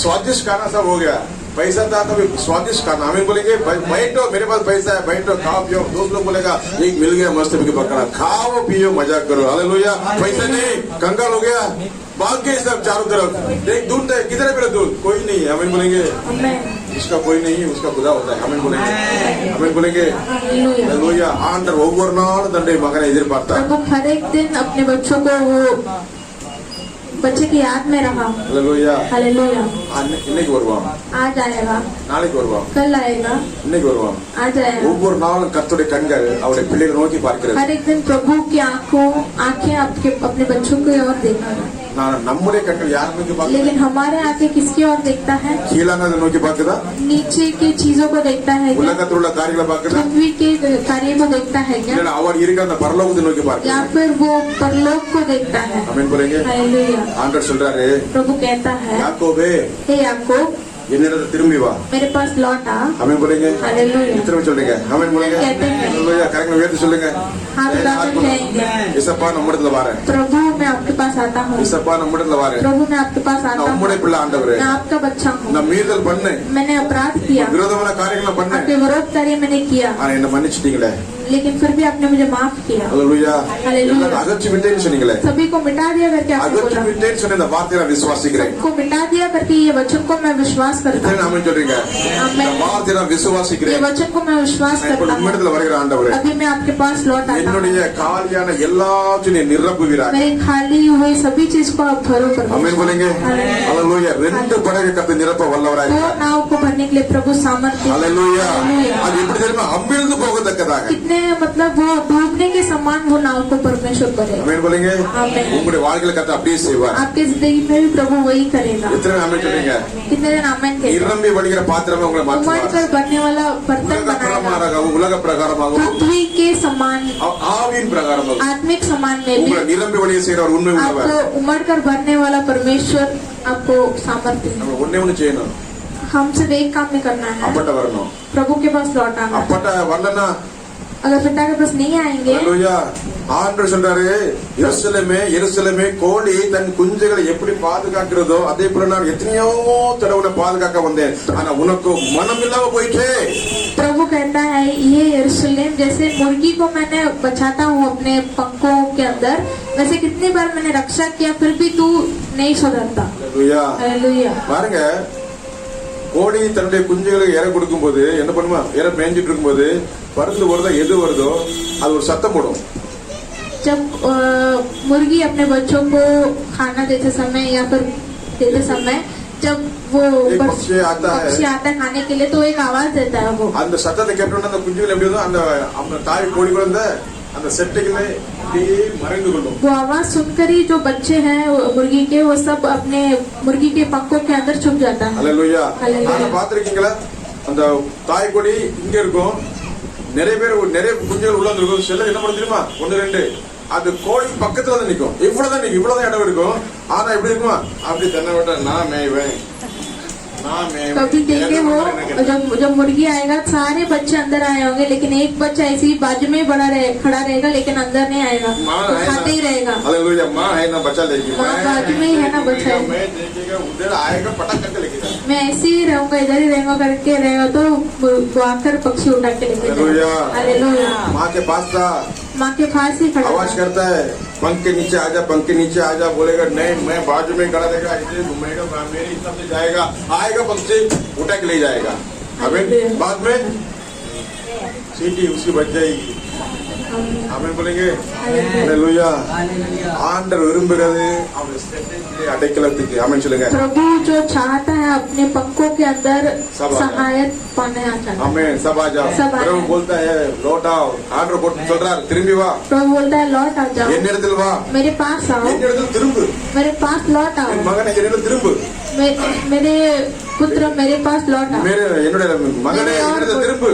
स्वादिष्ट खाना सब हो गया, पैसा था तो भी स्वादिष्ट खाना, हमें बोलेंगे बैठो मेरे पास पैसा है, बैठो खाओ पियो, दोस्त लोग बोलेगा एक मिल गया मस्त पकड़ा, खाओ पियो मजा करो, हालेलुया। पैसा नहीं, कंगाल हो गया, भाग गए सब चारों तरफ, एक दूध है, किधर है मेरा दूध, कोई नहीं है, हमें बोलेंगे इसका कोई नहीं है, उसका खुदा होता है, हमें बोलेंगे हालेलुया। ஆண்டவர் ஒவ்வொரு நாளும் தன்னுடைய மகனை எதிர்பார்த்தார், प्रभु हर एक दिन अपने बच्चों को वो बच्चे की याद में रहा। हालेलुया। हालेलुया। இன்னைக்கு வருவான், आज आएगा, நாளைக்கு வருவான், कल आएगा, இன்னைக்கு வருவான், आज आएगा। ஒவ்வொரு நாளும் கர்த்தருடைய கண்கள் அவருடைய பிள்ளைகளை நோக்கி பார்க்கிறது। हर एक दिन प्रभु की आंखें आपके अपने बच्चों की ओर देखा है, நான் நம்முடைய கண்கள் யாரை நோக்கி பார்க்குது? लेकिन हमारे आंखें किसकी ओर देखता है? கீழானதை நோக்கி பார்க்குதா? नीचे की चीजों को देखता है क्या? உலகத்தில் உள்ள காரியங்களை பார்க்குதா? पृथ्वी के कार्य को देखता है क्या? இல்ல அவர் இருக்கிற அந்த பரலோகத்தை நோக்கி या பார்க்குது। फिर वो परलोक को देखता है? ஆமென் போறீங்க। हालेलुया। ஆண்டவர் சொல்றாரு, प्रभु कहता है, யாக்கோபே हे याकूब என்னிடத்தில் திரும்பி வா, मेरे पास लौट आ। ஆமென் போறீங்க। हालेलुया। திரும்ப சொல்றீங்க, ஆமென் போறீங்க। कहते हैं। ஹalleluya, கரங்களை உயர்த்தி சொல்லுங்க, हाथ उठाकर कहेंगे, இசப்பா நம்மிடத்துல வாரேன், प्रभु मैं आपके पास आता हूँ, இசப்பா நம்மிடத்துல வாரேன், प्रभु मैं आपके पास आता நான் हूँ, உம்முடைய பிள்ளை ஆண்டவரே, मैं आपका बच्चा हूँ, நான் மீறுதல் பண்ணேன், मैंने अपराध किया, விரோதமான காரியங்களை பண்ணேன், आपके विरोध कार्य मैंने किया, ஆனா என்ன மன்னிச்சிட்டீங்களே, लेकिन फिर भी आपने मुझे माफ किया। ஹalleluya। हालेलुया। அகற்றி விட்டேன்னு சொன்னீங்களே, सभी को मिटा दिया करके आपने அகற்றி बोला, விட்டேன்னு சொன்ன இந்த வார்த்தையை நான் விசுவாசிக்கிறேன்। सबको मिटा दिया करके ये वचन को मैं विश्वास करता இத்தனை हूँ, ஆமென் சொல்றீங்க, இந்த आमीन। வார்த்தையை நான் ये விசுவாசிக்கிறேன்। वचन को मैं विश्वास நான் இப்ப करता हूँ। உம்மிடத்துல வருகிற ஆண்டவரே, अभी मैं आपके पास लौट आता हूँ, என்னுடைய காலியான எல்லாத்தையும் நீ நிரப்புவீராக, मेरे खाली हुए सभी चीज को आप भरो कर दो। ஆமென் போலீங்க। ஹalleluya। ரெண்டு படகு கத்து நிரப்ப வல்லவராய் दो இருக்கிறார்। नाव को भरने के लिए प्रभु सामर्थ्य। ஹalleluya। हालेलुया। அது எப்படி தெரியுமா, அமிழ்ந்து போகத்தக்கதாக, कितने मतलब वो डूबने के समान वो नाव को परमेश्वर करेगा। ஆமென் போலீங்க। आमीन। உங்களுடைய வாழ்க்கையில கத்து அப்படியே செய்வார்। आपके जिंदगी में भी प्रभु वही करेगा। எத்தனை ஆமென் சொல்றீங்க? कितने दिन आमीन कहते हैं? நிரம்பி வழிகிற பாத்திரமா உங்களை उमड़ மாற்றுவார்। कर बनने वाला बर्तन உலக बनाएगा, பிரகாரமாகவும் உலக பிரகாரமாகவும் पृथ्वी के समान ஆவியின் பிரகாரமாகவும் आत्मिक समान में भी உங்களை நிரம்பி வழியை செய்கிறவர் உண்மை உள்ளவர்। आपको उमड़ कर बनने वाला परमेश्वर आपको सामर्थ्य है। நம்ம ஒண்ணே ஒண்ணு செய்யணும், हमसे एक काम नहीं करना है, அப்பட்ட வரணும்। प्रभु के पास लौट आना है। அப்பட்ட வரலன்னா अगर पिता के पास नहीं आएंगे, ஹalleluya, ஆண்டவர் சொல்றாரு, எருசலேமே எருசலேமே, கோழி தன் குஞ்சுகளை எப்படி பாதுகாக்கிறதோ அதே போல நான் எத்தனையோ தடவை உன்னை பாதுகாக்க வந்தேன், ஆனா உனக்கு மனம் இல்லாம போயிட்டே। प्रभु कहता है, ये यरूशलेम जैसे मुर्गी को मैंने बचाता हूँ अपने पंखों के अंदर, वैसे कितनी बार मैंने रक्षा किया फिर भी तू नहीं सुधरता। ஹalleluya। हालेलुया। பாருங்க, கோழி தன்னுடைய குஞ்சுகளை இறை கொடுக்கும் போது என்ன பண்ணுமா, இறை மேய்ஞ்சிட்டு இருக்கும்போது பருந்து வருதோ எது வருதோ அது ஒரு சத்தம் போடும்। जब मुर्गी अपने बच्चों को खाना देते समय या फिर देते समय जब वो एक पक्षी आता है। पक्षी आता है खाने के लिए तो एक आवाज देता है वो। அந்த சத்தத்தை கேட்டோன்னா அந்த குஞ்சுகள் எப்படி இருந்தோ அந்த தாய் கோழி குழந்தை அந்த செட்டைகளை அப்படியே மறைந்து கொள்ளும்। वो आवाज सुनकर ही जो बच्चे हैं मुर्गी के वो सब अपने मुर्गी के पंखों के अंदर छुप जाता है। ஹalleluya। ஹalleluya। ஆனா பாத்திருக்கீங்களா, அந்த தாய் கோழி இங்க இருக்கும், நிறைய குஞ்சுகள் உள்ள இருக்கும், சில என்ன பண்ண தெரியுமா, ஒன்னு ரெண்டு அது கோழி பக்கத்துல தான் நிக்கும், இவ்வளவுதான் நிக்கும், இவ்வளவுதான் இடம் இருக்கும், ஆனா எப்படி இருக்குமா, அப்படி தன்னை விட்ட நான் மேய்வேன் कभी देखे वो जब मुर्गी आएगा सारे बच्चे अंदर आए होंगे, लेकिन एक बच्चा ऐसे ही बाजू में खड़ा रहेगा लेकिन अंदर नहीं आएगा, वो खाते ही रहेगा। हालेलुया। माँ है ना बच्चा लेगी, माँ बाजू में ही है ना बच्चा, मैं देखेगा उधर आएगा पटक करके लेके जाएगा। मैं ऐसे ही रहूंगा, इधर ही रहूंगा करके रहेगा तो वो आकर पक्षी उठा के लेके हालेलुया। जाएगा। हालेलुया। माँ के पास था, माँ के पास ही खड़ा आवाज करता है, पंख के नीचे आजा, पंख के नीचे आजा, बोलेगा नहीं मैं बाजू में खड़ा रहेगा, इसे घूमेगा, मेरी तरफ से जाएगा, आएगा पक्षी उठा के ले जाएगा। अबे बाद में सीटी उसकी बच जाएगी। आमीन बोलेंगे। हालेलुया। ஆண்டவர் விரும்புகிறது அவருடைய ஸ்தேனத்திலே அடைக்கலத்துக்கு, ஆமென் சொல்லுங்க। प्रभु जो चाहता है अपने पंखों के अंदर सब आ सहायत पाने आता है। आमीन। सब आ जाओ। सब आ प्रभु जाओ। बोलता है लौट आओ, ஆண்டவர் போட்டு சொல்றார் திரும்பி வா, प्रभु बोलता है लौट आ जाओ, என்னிடத்தில் வா, मेरे पास आओ, என்னிடத்தில் திரும்பு, मेरे पास लौट आओ, என் மகனை என்னிடத்தில் திரும்பு, मेरे पुत्र मेरे पास लौट आओ, என்னுடைய மகனை என்னிடத்தில் திரும்பு,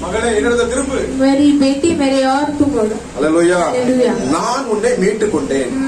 மகனே என்னிடத்தில் திரும்பு, मेरी बेटी मेरे और तू बोलो। ஹalleluya। हालेलुया। நான் உன்னை மீட்டுக்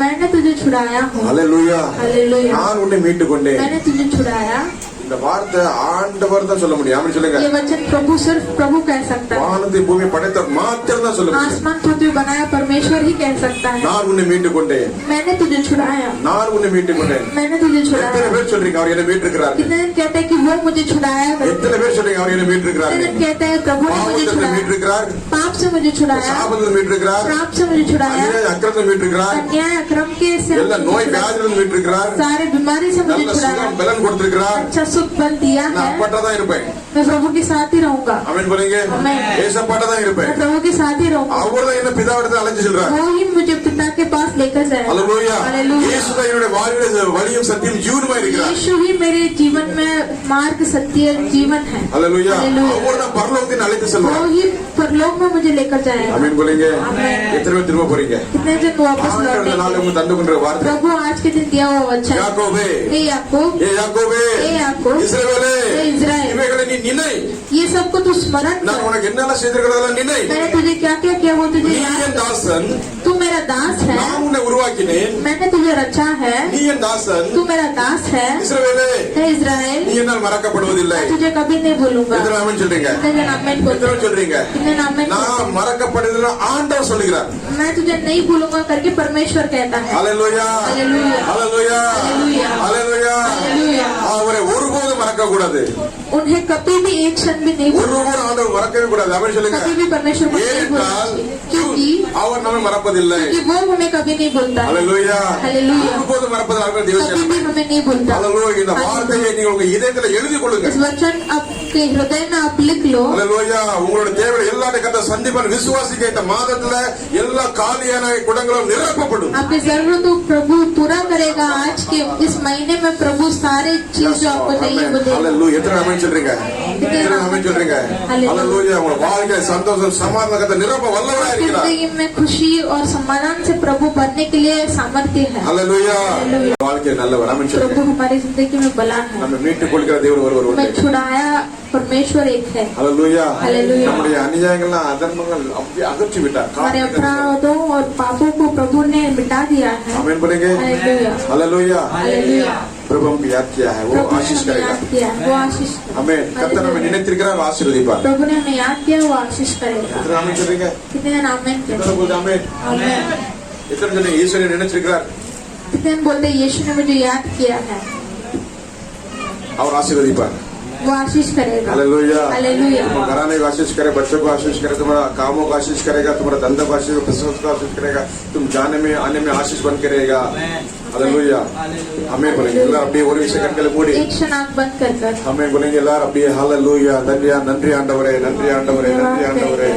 मैंने तुझे छुड़ाया हूँ। ஹalleluya। हालेलुया। நான் உன்னை மீட்டுக் கொண்டேன்। मैंने तुझे छुड़ाया। இந்த இந்த வார்த்தை ஆண்டவர் தான் சொல்ல முடியும். ஆமென் சொல்லுங்க. ये वचन प्रभु सिर्फ प्रभु कह सकता है। வானத்தை பூமி படைத்த மாத்திரம் தான் சொல்ல முடியும். आसमान पृथ्वी बनाया परमेश्वर ही कह सकता है। நான் உன்னை மீட்டுக் கொண்டேன், मैंने तुझे छुड़ाया, நான் உன்னை மீட்டுக் கொண்டேன். मैंने तुझे எத்தனை छुड़ाया। பேர் சொல்றீங்க அவர் என்னை மீட்டிருக்கிறார்? कितने दिन कहते हैं कि वो मुझे छुड़ाया, எத்தனை பேர் சொல்றீங்க அவர் என்னை மீட்டிருக்கிறார்? कितने दिन कहते हैं प्रभु ने मुझे பாவத்திலிருந்து छुड़ाया, மீட்டிருக்கிறார், पाप से मुझे छुड़ाया, சாபத்திலிருந்து மீட்டிருக்கிறார், श्राप से मुझे छुड़ाया, அநியாய அக்கிரமத்திலிருந்து மீட்டிருக்கிறார், अन्याय अक्रम के से எல்லா मुझे நோய் छुड़ाया, வியாதியிலிருந்து மீட்டிருக்கிறார், सारे बीमारी से मुझे நல்ல छुड़ाया, சுகம் பலன் கொடுத்திருக்கிறார். अच्छा सुख बल दिया நான் है। அப்பட்டதான் இருப்பேன். मैं प्रभु के साथ ही रहूंगा, ஆமென் போறீங்க. ஆமென். ஏசப்பட்டதான் இருப்பேன். मैं प्रभु के साथ ही रहूंगा। அவர்தான் என்ன பிதாவிடத்தில் அழைச்சு சொல்றார். वो ही मुझे पिता के पास लेकर जाएगा। அல்லேலூயா. हालेलूया। இயேசுதான் என்னுடைய வாழ்விலே வழியும் சத்தியம் ஜீவனுமா இருக்கிறார். यीशु ही मेरे जीवन में मार्ग सत्य जीवन है। அல்லேலூயா. हालेलूया। அவர்தான் பரலோகத்தில் அழைத்து वो செல்வார். ही परलोक में मुझे लेकर जाएगा। ஆமென் போறீங்க. ஆமென். எத்தனை பேர் திரும்ப போறீங்க? कितने दिन वापस ஆண்டவர் இந்த நாள் लौटेंगे? உங்களுக்கு தந்து கொண்ட வார்த்தை. प्रभु आज के दिन दिया हुआ वचन। யாக்கோபே, हे याकूब, ஏ யாக்கோபே, हे याकूब, இஸ்ரவேலே, हे इज़राइल, இவைகளை நீ நினை. ये सबको तू स्मरण நான் कर। உனக்கு என்னெல்லாம் செய்திருக்கிறதெல்லாம் நினை. मैंने तुझे क्या क्या किया वो तुझे நீ याद என் कर। தாசன், तू मेरा दास है, நான் உன்னை உருவாக்கினேன். मैंने तुझे रचा है। நீ என் தாசன். तू मेरा दास है, இஸ்ரவேலே, हे इज़राइल, நீ என்னால் மறக்கப்படுவதில்லை. मैं तुझे कभी नहीं भूलूंगा। எத்தனை ஆமென் சொல்றீங்க? कितने दिन आमेन எத்தனை बोलते பேர் சொல்றீங்க? कितने दिन आमेन बोलते? நான் மறக்கப்படுவதில்லை ஆண்டவர் சொல்லுகிறார். मैं तुझे नहीं भूलूंगा करके परमेश्वर कहता है। ஹalleluya, हालेलूया, ஹalleluya, हालेलूया, ஹalleluya. हालेलूया। அவரை ஒருபோதும் மறக்க கூடாது. उन्हें कभी भी एक क्षण भी नहीं भूलना, ஒருபோதும் ஆண்டவர் மறக்கவே கூடாது. ஆமென் சொல்லுங்க. कभी भी परमेश्वर को नहीं भूलना ஏனென்றால் चाहिए। क्योंकि அவர் நம்மை மறப்பதில்லை. वो हमें कभी नहीं भूलता है। ஹalleluya. हालेलूया। ஒருபோதும் மறப்பதில்லை. कभी தேவன் भी हमें नहीं भूलता। ஹalleluya. இந்த வார்த்தையை நீங்கள் உங்க இதயத்தில் எழுதிக் கொள்ளுங்க. इस वचन आपके हृदय में आप लिख लो। ஹalleluya. உங்களோட தேவை எல்லாத்தையும் கத்த சந்திப்பன் விசுவாசிக்க இந்த மாதத்துல எல்லா காலியான குடங்களும் நிரப்பப்படும். आपकी जरूरत को प्रभु पूरा करेगा। आज के इस महीने में प्रभु सारे चीज जो आपको चाहिए वो देगा। ஹalleluya. எத்தனை ஆமென் சொல்றீங்க? எத்தனை ஆமென் சொல்றீங்க? ஹalleluya. உங்க வாழ்க்கையில சந்தோஷம் சமாதானம் கத்த நிரப்ப வல்லவராக आपकी இருக்கிறார். जिंदगी में खुशी और समाधान से प्रभु भरने के लिए सामर्थ्य है। ஹalleluya. हालेलूया। வாழ்க்கையில நல்லவர். ஆமென் சொல்லுங்க. प्रभु हमारी जिंदगी में बला है। நம்ம மீட்டுக் கொள்கிற தேவன் ஒருவர் உண்டு. मैं छुड़ाया परमेश्वर एक है। ஹalleluya. हालेलूया। நம்முடைய அநியாயங்கள் அதர்மங்கள் அப்படியே அகற்றி விட்டார். हमारे अपराधों और पापों को प्रभु ने मिटा दिया है। आमीन बोलेंगे. Hallelujah, hallelujah. हालेलूया। प्रभु हमको याद किया है, वो प्रभु ने आशीष हमें करेगा. याद किया है, वो आशीष आमीन. கர்த்தர் நம்மை நினைத்திருக்கிறார், ஆசீர்வதிப்பார். प्रभु ने हमें याद किया, वो आशीष करेगा। எத்தனை ஆமென் சொல்றீங்க? कितने दिन आमेन எத்தனை कहते போது ஆமென்? आमेन। எத்தனை சொல்றீங்க? ஈஸ்வரனை நினைச்சிருக்கிறார், कितने दिन बोलते यीशु ने मुझे याद किया है, அவர் ஆசீர்வதிப்பார். वो आशीष करेगा। हालेलुया. हालेलुया। तुम घराने को आशीष करे, बच्चों को आशीष करे, तुम्हारा कामों को आशीष करेगा, तुम्हारा धंधा को आशीष, बिजनेस को आशीष करेगा, तुम जाने में आने में आशीष बन के रहेगा. हालेलुया. हमें बोलेंगे எல்லாரும் அப்படியே ஒரு செகண்ட்ல மூடி एक क्षण आंख बंद कर कर हमें बोलेंगे எல்லாரும் அப்படியே ஹalleluya. நன்றி ஆண்டவரே, நன்றி ஆண்டவரே, நன்றி ஆண்டவரே.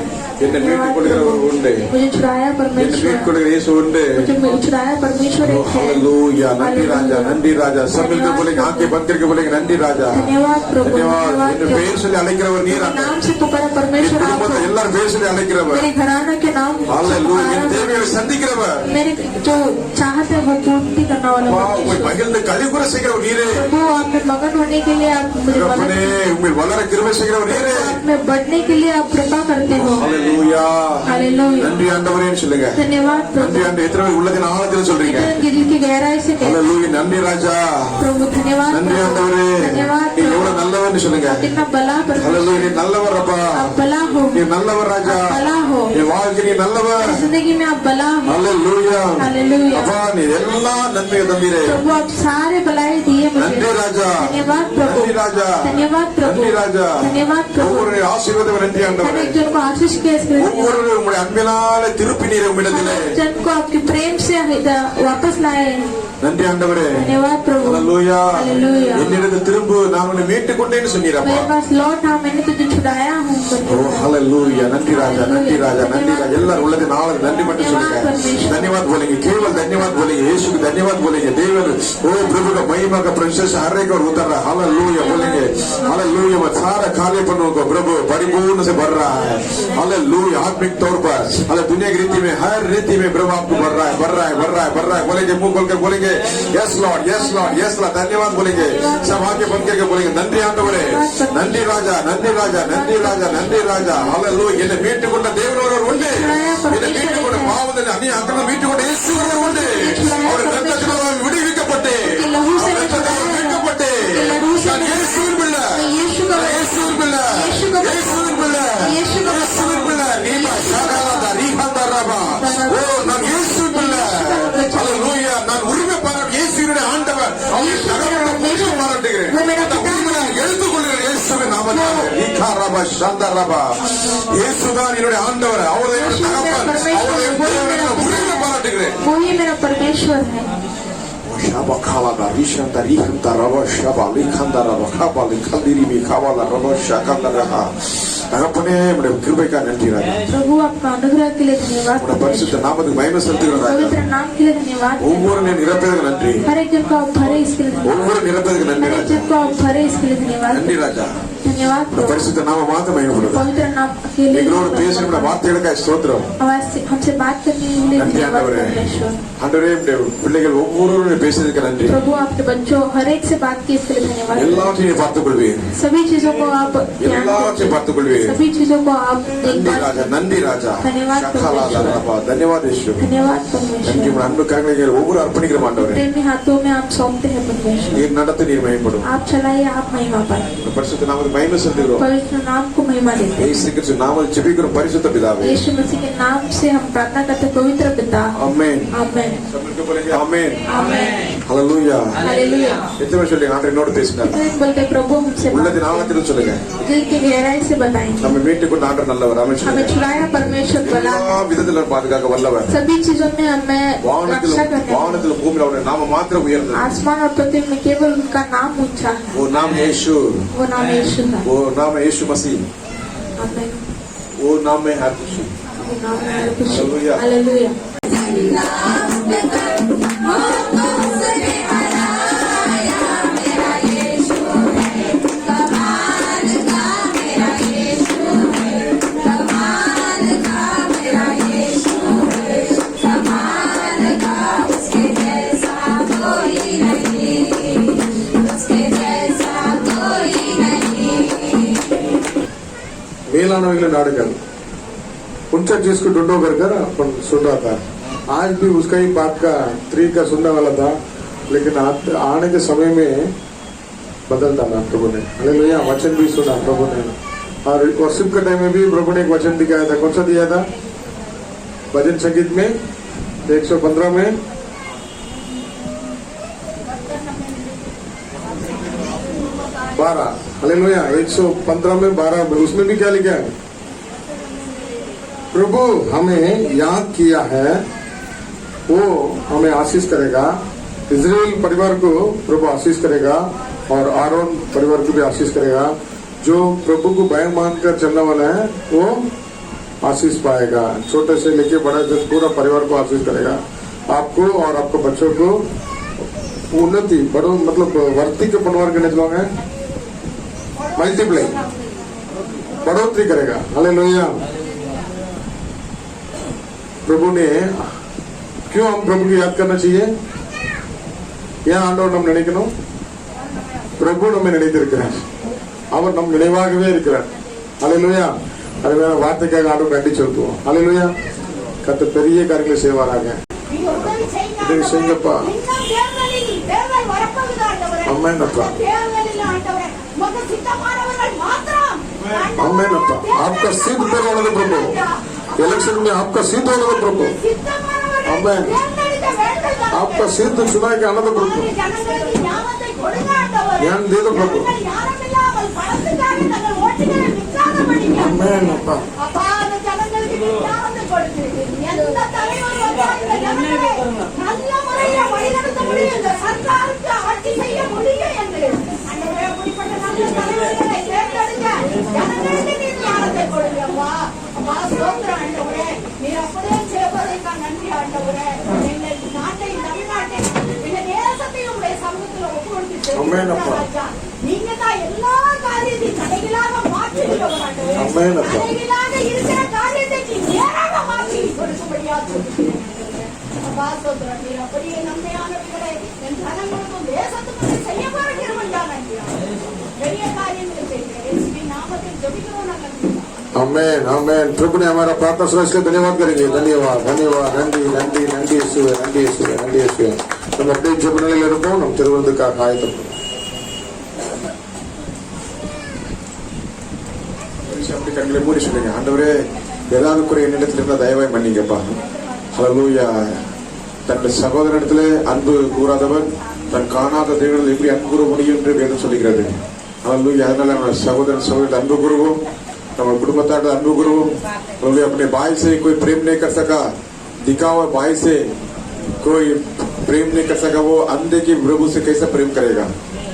என்னை மீட்டுக் கொள்கிறவர் உண்டு, मुझे छुड़ाया என்னை परमेश्वर, மீட்டுக் கொள்கிற இயேசு உண்டு. मुझे छुड़ाया परमेश्वर एक है। हालेलुया. नंदी राजा, नंदी राजा. सब मिलकर बोलेंगे, आंखें बंद करके बोलेंगे नंदी राजा. धन्यवाद प्रभु, धन्यवाद. धन्यवाद என்ன प्रभु। பேர் சொல்லி அழைக்கிறவர் நீர். मेरे नाम से पुकारा परमेश्वर आप குடும்பத்தை हो। எல்லாரும் பேர் சொல்லி அழைக்கிறவர். मेरे घराना के नाम से हालेलुया. என் पुकारा। தேவைகளை சந்திக்கிறவர். मेरे जो चाहते हैं वो पूर्ति करने वाला வா, உம்மை परमेश्वर। மகிழ்ந்து கலிகுற செய்கிறவர் நீரே. प्रभु आप में मगन होने के लिए आप मुझे தகப்பனே, உம்மை வளர கிருபை செய்கிறவர் நீரே. आप में बढ़ने के लिए आप कृपा करते हो। ஹalleluya. हालेलुया। நன்றி ஆண்டவரேன்னு சொல்லுங்க. धन्यवाद நன்றி प्रभु। ஆண்டவரே. எத்தனை பேர் உள்ளதின் ஆழத்தில் சொல்றீங்க? इतने दिल की गहराई से कहते ஹalleluya. நன்றி ராஜா. प्रभु धन्यवाद நன்றி ஆண்டவரே. धन्यवाद நீ எவ்வளவு நல்லவர்னு சொல்லுங்க. आप कितना भला परमेश्वर, ஹalleluya. நீ நல்லவர் அப்பா. आप भला हो, நீ நல்லவர் ராஜா. आप भला हो, நீ வாழ்க்கை நீ நல்லவர். जिंदगी में आप भला हो। ஹalleluya. हालेलुया। அப்பா நீ எல்லா நன்மையை தந்தீரே. प्रभु आप सारे भलाई दिए நன்றி मुझे। ராஜா. धन्यवाद प्रभु, நன்றி ராஜா. धन्यवाद प्रभु, நன்றி ராஜா. धन्यवाद प्रभु। ஒவ்வொரு ஆசீர்வாதம் நன்றி हर ஆண்டவரே. एक जन को आशीष के इसके लिए धन्यवाद। ஒவ்வொரு உங்களுடைய அன்பினாலே திருப்பி நீர் உம்மிடத்திலே. हर एक जन को आपके प्रेम से वापस लाए। நன்றி ஆண்டவரே. धन्यवाद प्रभु। ஹalleluya. हालेलुया। என்னிடத்தில் திரும்ப நான் உன்னை மீட்டுக் கொண்டேன்னு சொன்னீரப்பா. मेरे पास लौट हाँ, मैंने तुझे छुड़ाया हूँ। ஓ ஹalleluya. நன்றி ராஜா, நன்றி ராஜா, நன்றி ராஜா. எல்லாரும் உள்ளது நாளை நன்றி மட்டும் சொல்லுங்க. धन्यवाद बोलेंगे, केवल धन्यवाद बोलेंगे, यीशु को धन्यवाद बोलेंगे. देवन ओ प्रभु का महिमा का प्रशंसा से हर एक और उतर रहा है. हालेलुया बोलेंगे. हालेलुया. मत सारा खालीपन को प्रभु परिपूर्ण से भर रहा है. हालेलुया. आत्मिक तौर पर हाले दुनिया की रीति में हर रीति में प्रभु आपको भर रहा है, भर रहा है, भर रहा है, भर रहा है. बोलेंगे, मुंह खोलकर बोलेंगे yes Lord, yes Lord, yes Lord. धन्यवाद बोलेंगे. सब आगे बंद करके बोलेंगे नंदी आंडवरे, नंदी राजा, नंदी राजा, नंदी राजा, नंदी राजा. हालेलुया. என்னை மீட்டுக் கொண்ட தேவன் ஒருவர் உண்டு. என்னை மீட்டுக் கொண்ட பாவத்தில் அந்நிய அக்கிரமம் மீட்டுக் கொண்ட இயேசு ஒருவர் உண்டு. அவருடைய ரத்தத்தினால் நான் விடுவிக்கப்பட்டேன். அவருடைய ரத்தத்தினால் மீட்கப்பட்டேன். நான் இயேசுவின் உரிமை பாராட்டுகிறேன். वो मेरा அந்த पिता உரிமை நான் எடுத்துக்கொள்கிறேன் இயேசுவின் நாமத்தினாலே. இகாரபா சந்தரபா. இயேசுதான் என்னுடைய ஆண்டவர். அவரை தகப்பன். அவரை உரிமை பாராட்டுகிறேன். वही मेरा परमेश्वर है. Shaba Kalada, Rishanta Rihanta Rava Shaba, Likanda Rava Kaba, Likandiri Mikawala Rava Shakanda Raha. தகப்பனே உடைய கிருபைக்கா நன்றி ராஜா. प्रभु आपका अनुग्रह के लिए धन्यवाद. உடைய பரிசுத்த நாமத்துக்கு மகிமை செலுத்துகிறோம் ராஜா. पवित्र नाम के लिए धन्यवाद. ஒவ்வொரு நிரப்பதற்கு நன்றி. हर एक जन को आप भरे इसके लिए धन्यवाद. ஒவ்வொரு நிரப்பதற்கு நன்றி हर एक ராஜா. जन को आप भरे इसके लिए धन्यवाद. நன்றி ராஜா. धन्यवाद உடைய பரிசுத்த நாம மாத்த மகிமைப்படுது. पवित्र नाम के लिए எங்களோடு பேசுகிற வார்த்தைகளுக்காக ஸ்தோத்திரம். हमसे बात करने के लिए நன்றி धन्यवाद ஆண்டவரே. परमेश्वर. ஆண்டவரே உடைய பிள்ளைகள் ஒவ்வொருவரும் பேசுறதுக்கு நன்றி. प्रभु आपके बच्चों हर एक से बात की इसके लिए धन्यवाद. எல்லாத்தையும் பார்த்துக் கொள்வீர். सभी चीजों को आप ध्यान எல்லாத்தையும் பார்த்துக் கொள்வீர். सभी चीजों को आप நன்றி ராஜா. நன்றி ராஜா. धन्यवाद சகலாதரபா. தன்யவாத் இயேசுவே. धन्यवाद நன்றி परमेश्वर. உங்கள் அன்பு கரங்களை ஒவ்வொரு அர்ப்பணிக்கிறோம் ஆண்டவரே. प्रेमी हाथों में आप सौंपते हैं परमेश्वर. நீர் நடத்த நீர் மகிமைப்படும். आप चलाइए, आप महिमा पाए. பரிசுத்த நாமத்துக்கு மகிமை செலுத்துகிறோம். पवित्र नाम को महिमा देते हैं. இயேசு கிறிஸ்து நாமத்தில் ஜெபிக்கிறோம் பரிசுத்த பிதாவே. यीशु मसीह के नाम से हम प्रार्थना करते हैं पवित्र पिता. ஆமென். आमेन. ஆமென். आमेन. ஹalleluya. हालेलुया. எத்தனை பேர் சொல்லுங்க ஆண்டவர் என்னோட பேசுங்க. बोलते प्रभु हमसे உள்ளத்தின் ஆழத்தில் சொல்லுங்க. दिल की गहराई से बताएंगे. நம்ம வீட்டுக்கு ஆண்டவர் நல்லவர். ஆமென் हमें சொல்லுங்க. छुड़ाया परमेश्वर भला. எல்லா விதத்திலும் பாதுகாக்க வல்லவர். सभी चीजों में हमें रक्षा करने. வானத்தில் பூமியில் அவருடைய நாம மாத்திரம் உயர்ந்தது. आसमान और पृथ्वी में केवल उनका नाम ऊंचा है. वो नाम यीशु. वो नाम यीशु है. वो नाम है यीशु मसीह. आमेन. वो नाम में हर खुशी. वो नाम है खुशी. हालेलुया. हालेलुया. मेलानों नाटक ऊंचा चीज को ढूंढो कर अपन सुन रहा था. आज भी उसका ही बात का 3 का सुनने वाला था, लेकिन आने के समय में बदल डाला प्रभु ने. हालेलुया. वचन भी सुना प्रभु ने. और वर्शिप के टाइम में भी प्रभु ने एक वचन दिखाया था. कौन सा दिया था? भजन संगीत में 115 में 12. हालेलुया. 115 में 12. उसमें भी क्या लिखा है? प्रभु हमें याद किया है, वो हमें आशीष करेगा. इजराइल परिवार को प्रभु आशीष करेगा और आरोन परिवार को भी आशीष करेगा. जो प्रभु को भय मानकर चलने वाला है वो आशीष पाएगा. छोटे से लेके बड़े तक पूरा परिवार को आशीष करेगा. आपको और आपके बच्चों को उन्नति बड़ो मतलब वर्ती के परिवार के निकलोगे मल्टीप्लाई बढ़ोतरी करेगा. हालेलुया. प्रभु ने क्यों हम प्रभु को याद करना चाहिए? ஏன் ஆண்டவர் நம்ம நினைக்கணும்? பிரபு நம்ம நினைத்திருக்கிறார். அவர் நம் நினைவாகவே இருக்கிறார். ஹalleluya. அதுவே வார்த்தைக்காக ஆண்டவர் நன்றி செலுத்துவோம். ஹalleluya. கர்த்தர் பெரிய காரியங்களை செய்வாராக. இதை செய்யுங்கப்பா. ஆமென் அப்பா. आमेन अप्पा. आपका सिद्ध पर होने दो प्रभु. इलेक्शन में आपका सिद्ध होने दो प्रभु. आमेन. आपका सिद्ध चुनाव के आने दो प्रभु. ज्ञान दे दो प्रभु. आमेन अप्पा. आमेन अप्पा. आमेन अप्पा. आमेन आमेन. प्रभु ने हमारा प्रार्थना सुना, इसलिए धन्यवाद करेंगे. धन्यवाद धन्यवाद. நன்றி நன்றி நன்றி இயேசுவே. நன்றி இயேசுவே. நன்றி இயேசுவே. நம்ம அப்படியே ஜெப நிலையில் இருப்போம். நம் திருவருந்துக்காக ஆயத்தப்படுவோம். அப்படி கண்களை மூடி சொல்லுங்க. ஆண்டவரே, ஏதாவது குறை என்னிடத்தில் இருந்தா தயவாய் மன்னிங்கப்பா. ஹalleluya. தன்னுடைய சகோதரனிடத்திலே அன்பு கூறாதவன் தன் காணாத தேவனில் எப்படி அன்பு கூற முடியும் என்று வேதம் சொல்லுகிறது. ஹalleluya. அதனால நம்ம சகோதரன் சகோதரி அன்பு கூறுவோம், நம்ம कुटुंबात अनुभव करो। बोले अपने भाई से कोई प्रेम नहीं कर सका, दिखावा भाई से कोई प्रेम नहीं कर सका, वो अंधे की प्रभु से कैसे प्रेम करेगा।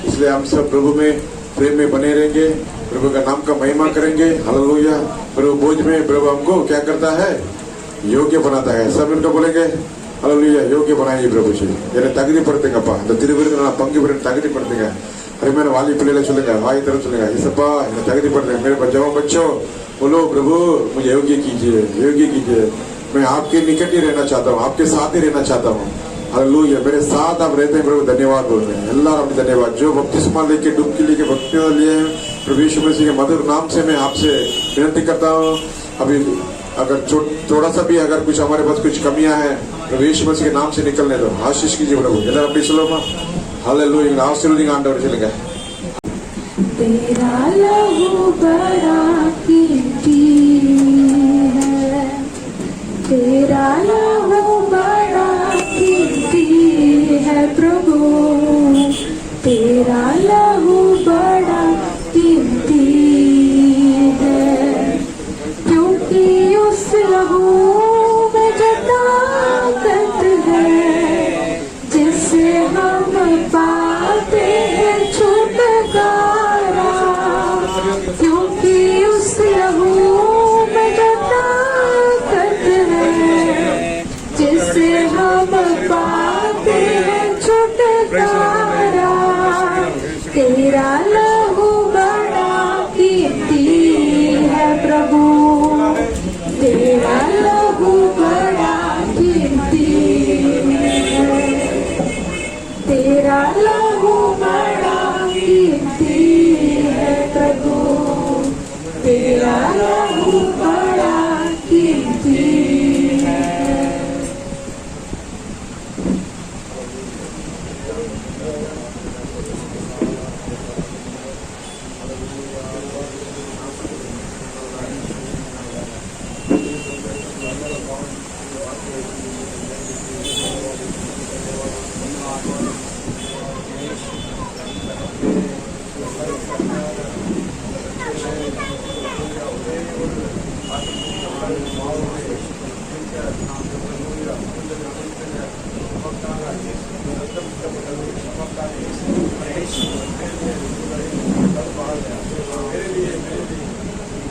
इसलिए हम सब प्रभु में प्रेम में बने रहेंगे, प्रभु का नाम का महिमा करेंगे। हालेलुया। प्रभु बोझ में प्रभु हमको क्या करता है, योग्य बनाता है। सब मिलकर बोलेंगे हालेलुया, योग्य बनाइए प्रभु जी, என்னை தகுதிப்படுத்துங்கப்பா, இந்த திருவிருந்தில் நான் பங்கு பெற தகுதிப்படுத்துங்க। अरे वाली पिल्ले चलेगा, वाई तरफ चलेगा, इसपा तगदी पड़ते मेरे जवाब बच्चों बोलो प्रभु मुझे योग्य कीजिए, योग्य कीजिए। मैं आपके निकट ही रहना चाहता हूँ, आपके साथ ही रहना चाहता हूँ। हालेलुया। मेरे साथ आप रहते हैं प्रभु, धन्यवाद बोल रहे हैं अल्लाह, अपने धन्यवाद। जो बपतिस्मा लेके डुबकी लेके भक्ति लिए प्रभु यीशु मसीह के मधुर नाम से मैं आपसे विनती करता हूँ। अभी अगर थोड़ा सा भी अगर कुछ हमारे पास कुछ कमियां हैं प्रभु यीशु मसीह के नाम से निकलने दो, आशीष कीजिए प्रभु। अपनी सुलोमा हालेलुया। आशीर्वाद आंडवर चलेगा। तेरा लहू बड़ा कीमती है, तेरा लहू बड़ा कीमती है प्रभु, तेरा लहू बड़ा कीमती है, क्योंकि उस लहू में जो ताकत है जिससे हम पाते हैं छुटकारा, क्योंकि उस लहू में जो ताकत है जिससे हम पाते हैं छुटकारा। तेरा लहू बड़ा कीमती है प्रभु, तेरा लहू बड़ा कीमती है, तेरा लहू बड़ा कीमती है प्रभु, तेरा लहू बड़ा कीमती है।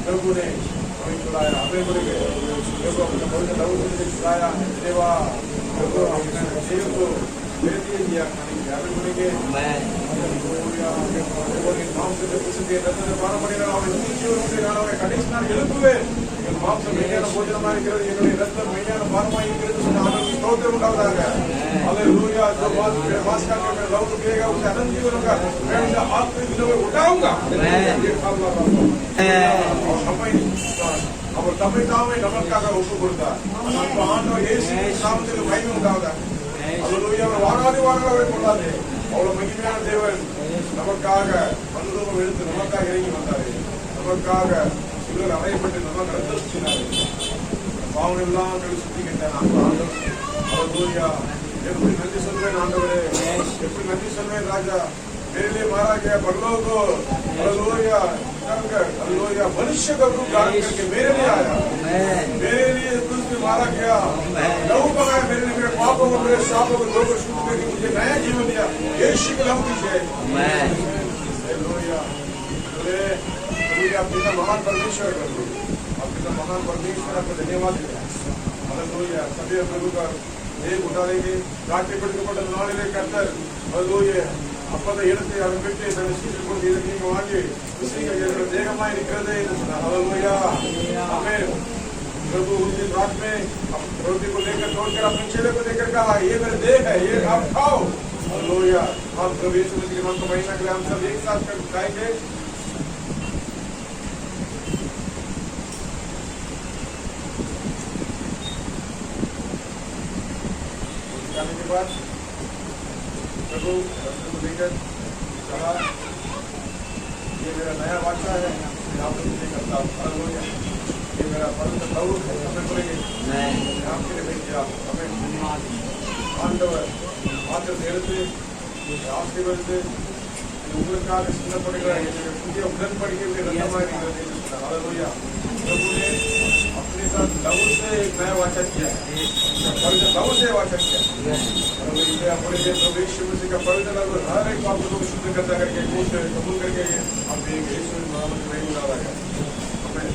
प्रभु ने हमें छुड़ाया, हमें बोलेंगे प्रभु अपने भोजन लहू से छुड़ाया देवा, प्रभु अपने जीव को दे दिया खाने के, हमें बोलेंगे नाम से पुस्तके रत्न पारंपरिक जीवन कंडीशनर எழுப்புவே மாம்சம் மெய்யான போஜனமாக இருக்கிறது, என்னுடைய ரத்தம் மெய்யான பானமாக இருக்கிறது சொன்ன ஆண்டவருக்கு ஸ்தோத்திரம் உண்டாவதாக। हालेलुया। जो बात वास करके मैं लहू पिएगा उसे अनंत जीवन होगा, मैं उसे आत्मिक दिनों में उठाऊंगा। அவர் தம்மை தாமே நமக்காக ஒப்பு கொடுத்தார்। நம்ம ஆண்டவர் இயேசு நாமத்தில் மகிமை உண்டாவதாக। हालेलुया। அவர் வாராதி வாராதவரை கொண்டாதே, அவ்வளவு மகிமையான தேவன் நமக்காக மனுரூபம் எடுத்து நமக்காக இறங்கி வந்தாரு, நமக்காக சிலர் அறையப்பட்டு நமக்கு ரத்தம் சிந்தினாரு, பாவம் எல்லாம் சுத்திக்கிட்டேன் ஆண்டவர்। हालेलुया। எப்படி நன்றி சொல்வேன் ஆண்டவரே, எப்படி நன்றி சொல்வேன் ராஜா। मेरे लिए मारा गया परलोक को, हालेलुया। हालेलुया। मनुष्य का रूप धारण करके मेरे लिए आया, मेरे लिए क्रूस पे मारा गया, लहू बहाया मेरे लिए, मेरे पापों को मेरे शापों को धोकर शुद्ध करके मुझे नया जीवन दिया। यीशु के लहू की जय। हालेलुया। आप पिता महान परमेश्वर कर दो, आप पिता महान परमेश्वर आपको धन्यवाद देते हैं। हालेलुया। सभी प्रभु का एक उठा लेंगे, रात्रि पड़कर नाले करतर हालेलुया அப்பத இடத்தை அவன் விட்டு தன் சீசன் கொண்டு இதை வாங்கி என்னோட தேகமாய் இருக்கிறது என்று சொன்னார்। हालेलुया। आमीन। प्रभु उनके रात में रोटी को लेकर तोड़कर अपने चेले को देकर कहा ये मेरे देह है, ये आप खाओ। हालेलुया। हम प्रभु यीशु मसीह के नाम को महिमा के लिए हम सब एक साथ कर गाएंगे। गाने के बाद प्रभु लेकर कहा ये मेरा नया वाचा है, मैं आपको नहीं करता हूँ। हालेलुया। ये मेरा पवित्र लहू है, हमें बोलेंगे आपके लिए भेज दिया, हमें आंडवर मात्र देर से ஆசீர்வதித்து உங்களுக்காக சின்னப்படுகிற என்னுடைய புதிய உடன்படிக்கையுடைய ரத்தமாக இருக்கிறது என்று சொன்னார். ஹல்லேலூயா. प्रभु ने अपने साथ लहू से मैं वाचा किया, पवित्र लहू से वाचा किया। अपने लिए प्रभु यीशु मसीह का पवित्र लहू हर एक पाप को शुद्ध करता करके कबूल करके अपने यीशु नाम में नहीं डाला गया। आमीन।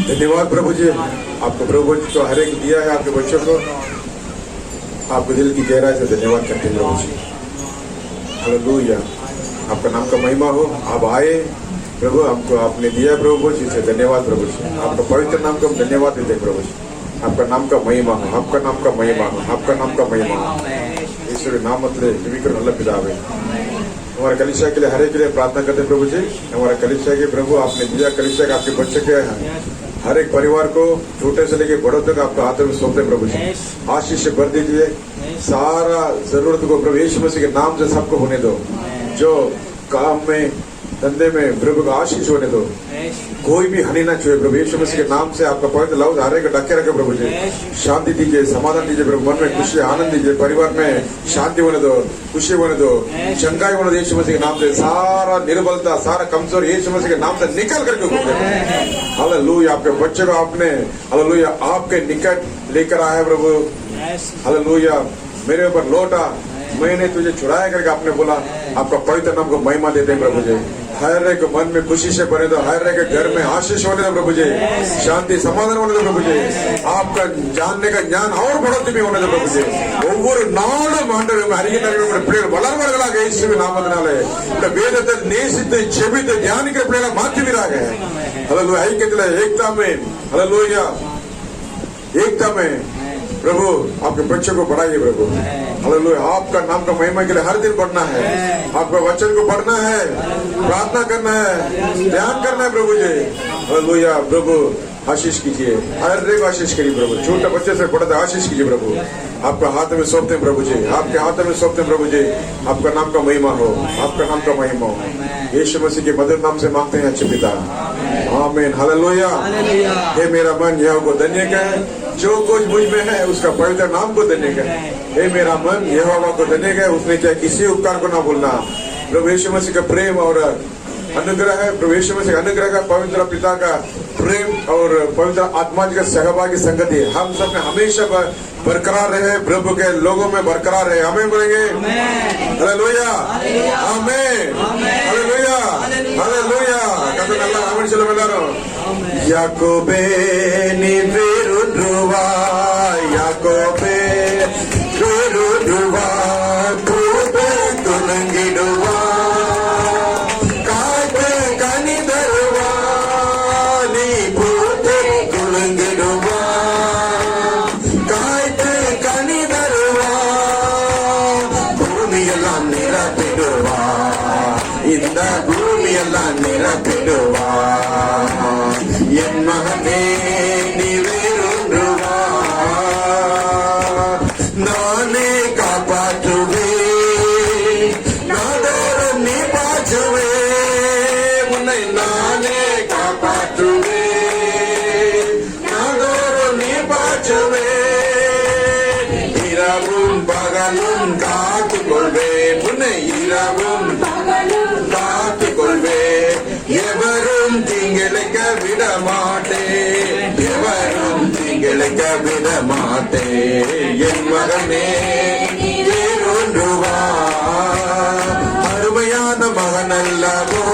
धन्यवाद प्रभु जी, आपको प्रभु जो हर एक दिया है आपके बच्चों को, आपको दिल की गहराई से धन्यवाद करते हैं प्रभु जी। हालेलुया, आपका नाम का महिमा हो। आप आए प्रभु, हमको आपने दिया प्रभु जी से धन्यवाद प्रभु जी। आपका पवित्र नाम को हम धन्यवाद देते हैं प्रभु जी। आपका नाम का महिमा हो, आपका नाम का महिमा हो, आपका नाम का महिमा हो। ईश्वर नाम मतलब पवित्र नल्ला पितावे। हमारे कलीसिया के लिए हर एक के लिए प्रार्थना करते हैं प्रभु जी। हमारे कलीसिया के प्रभु आपने दिया, कलीसिया के आपके बच्चे के हर एक परिवार को छोटे से लेके बड़ों तक आपका हाथ में सौंपते प्रभु जी। आशीष से भर दीजिए, सारा जरूरत को प्रभु यीशु मसीह के नाम से सबको होने दो। जो काम में धंधे में प्रभु का आशीष होने दो, कोई भी हानि ना छुए प्रभु यीशु मसीह के नाम से। आपका पवित्र लफ्ज हर एक ढके रखे प्रभु जी। शांति दीजिए, समाधान दीजिए प्रभु, मन में खुशी आनंद दीजिए, परिवार में शांति होने दो, खुशी होने दो, चंगाई होने दो यीशु मसीह के नाम से। सारा निर्बलता, सारा कमजोर यीशु मसीह के नाम से निकल करके हालेलुया। आपके बच्चे को आपने हालेलुया आपके निकट लेकर आया प्रभु। हालेलुया, मेरे ऊपर लौटा, मैंने तुझे छुड़ाया करके आपने बोला। आपका पवित्र नाम को महिमा देते हैं प्रभु जी। हर एक मन में खुशी से भरे दो, हर एक घर में आशीष होने दो प्रभु जी, शांति समाधान होने दो प्रभु जी। आपका जानने का ज्ञान और बढ़ोतरी भी होने दो प्रभु जी। ஒவ்வொரு நாளும் ஆண்டவரே அறிகின்ற பிள்ளைகள் வளர்வர்களாக இயேசுவின் நாமத்தினாலே இந்த வேதத்தை நேசித்து ஜெபித்து தியானிக்கிற பிள்ளைகளை மாற்றுவீராக। ஹல்லேலூயா, ஐக்கியத்தில் एकता में हालेलुया एकता में प्रभु आपके बच्चों को बढ़ाइए प्रभु। हालेलुया, आपका नाम का महिमा के लिए हर दिन बढ़ना है, आपका वचन को पढ़ना है, प्रार्थना करना है, ध्यान करना है प्रभु जी। हालेलुया, प्रभु आशीष कीजिए, हर एक आशीष करिए प्रभु। छोटे बच्चे से बड़ा आशीष कीजिए प्रभु। आपका हाथ में सौंपते हैं प्रभु जी, आपके हाथ में सौंपते हैं प्रभु जी। आपका नाम का महिमा हो, आपका नाम का महिमा हो। यीशु मसीह के मधुर नाम से मांगते हैं अच्छे पिता, आमीन। हालेलुया। हे मेरा मन यहोवा को धन्य कहे, जो कुछ मुझ में है उसका पवित्र नाम को धन्य कहे। हे मेरा मन यहोवा को धन्य कहे, उसने चाहे किसी उपकार को ना भूलना। प्रभु यीशु मसीह का प्रेम और अनुग्रह है, प्रभु यीशु मसीह का अनुग्रह का, पवित्र पिता का प्रेम और पवित्र आत्मा जी का सहभागी संगति हम सब में हमेशा बरकरार रहे, प्रभु के लोगों में बरकरार रहे। हमें बोलेंगे हालेलुया, आमीन, हालेलुया, हालेलुया। कहते अल्लाह आमीन चलो मिलारो। याकोबे निवेरुवा, याकोबे निवेरुवा, कृपे तुलंगिडुवा, काटे कनिदरुवा, नी पूते तुलंगिडुवा, काटे कनिदरुवा, भूमियल्ला निरपिडुवा, इंद भूमियल्ला निरपिडुवा, என் மகனே நிவேருவா, நானே காப்பாற்றுவே, நாடோறும் நீ பாற்றுவே, உன்னை நானே காப்பாற்றுவே, நாடோறும் நீ பாற்றுவே, இரவும் பகலும் காத்துக் கொள்வேன், உன்னை இரவும் பகலும் காத்துக் கொள்வேன், எவரும் தீங்கிழைக்க விட மாட்டேன், எவரும் தீங்கிழைக்க விட மாட்டேன், என் மகனே நீவேருவா, அருமையான மகன் அல்லவோ,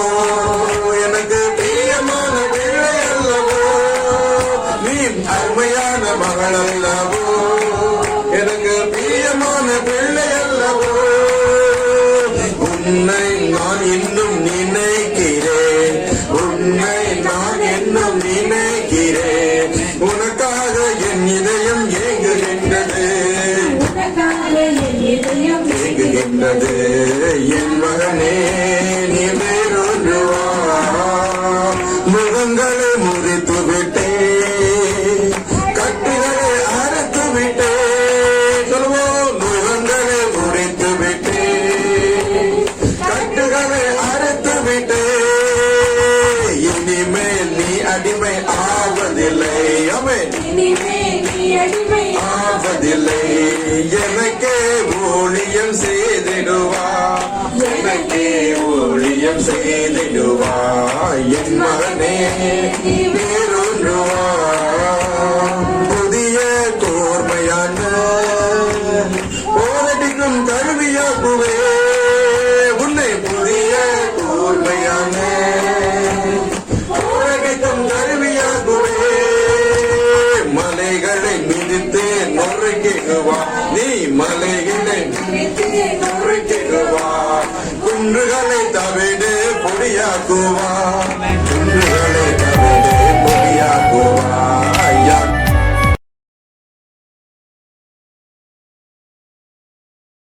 எனக்கு பிரியமான பிள்ளை அல்லவோ, நீ அருமையான மகன் அல்லவோ, எனக்கு பிரியமான பிள்ளை அல்லவோ, உன்னை நான் இன்னும் நினைக்கிறேன், உன்னை நான் இன்னும் நினைக்கிறேன், உனக்காக என் இதயம் ஏங்குகின்றது, ஏங்குகின்றது, விட்டே இனிமேல் நீ அடிமை ஆவதில்லை அவன் ஆவதில்லை எனக்கே ஊழியம் செய்திடுவா எனக்கே ஊழியம் செய்திடுவா என் மகனே பேருவா புதிய கோர்மையான போரடிக்கும் கருவியாக்குவே உன்னை புதிய கோர்மையான போரடிக்கும் கருவியாக்குவே மலைகளை மிதித்து நொறுக்கிடுவா நீ மலைகளை நொறுக்கிடுவா குன்றுகளை தவிடு பொடியாக்குவா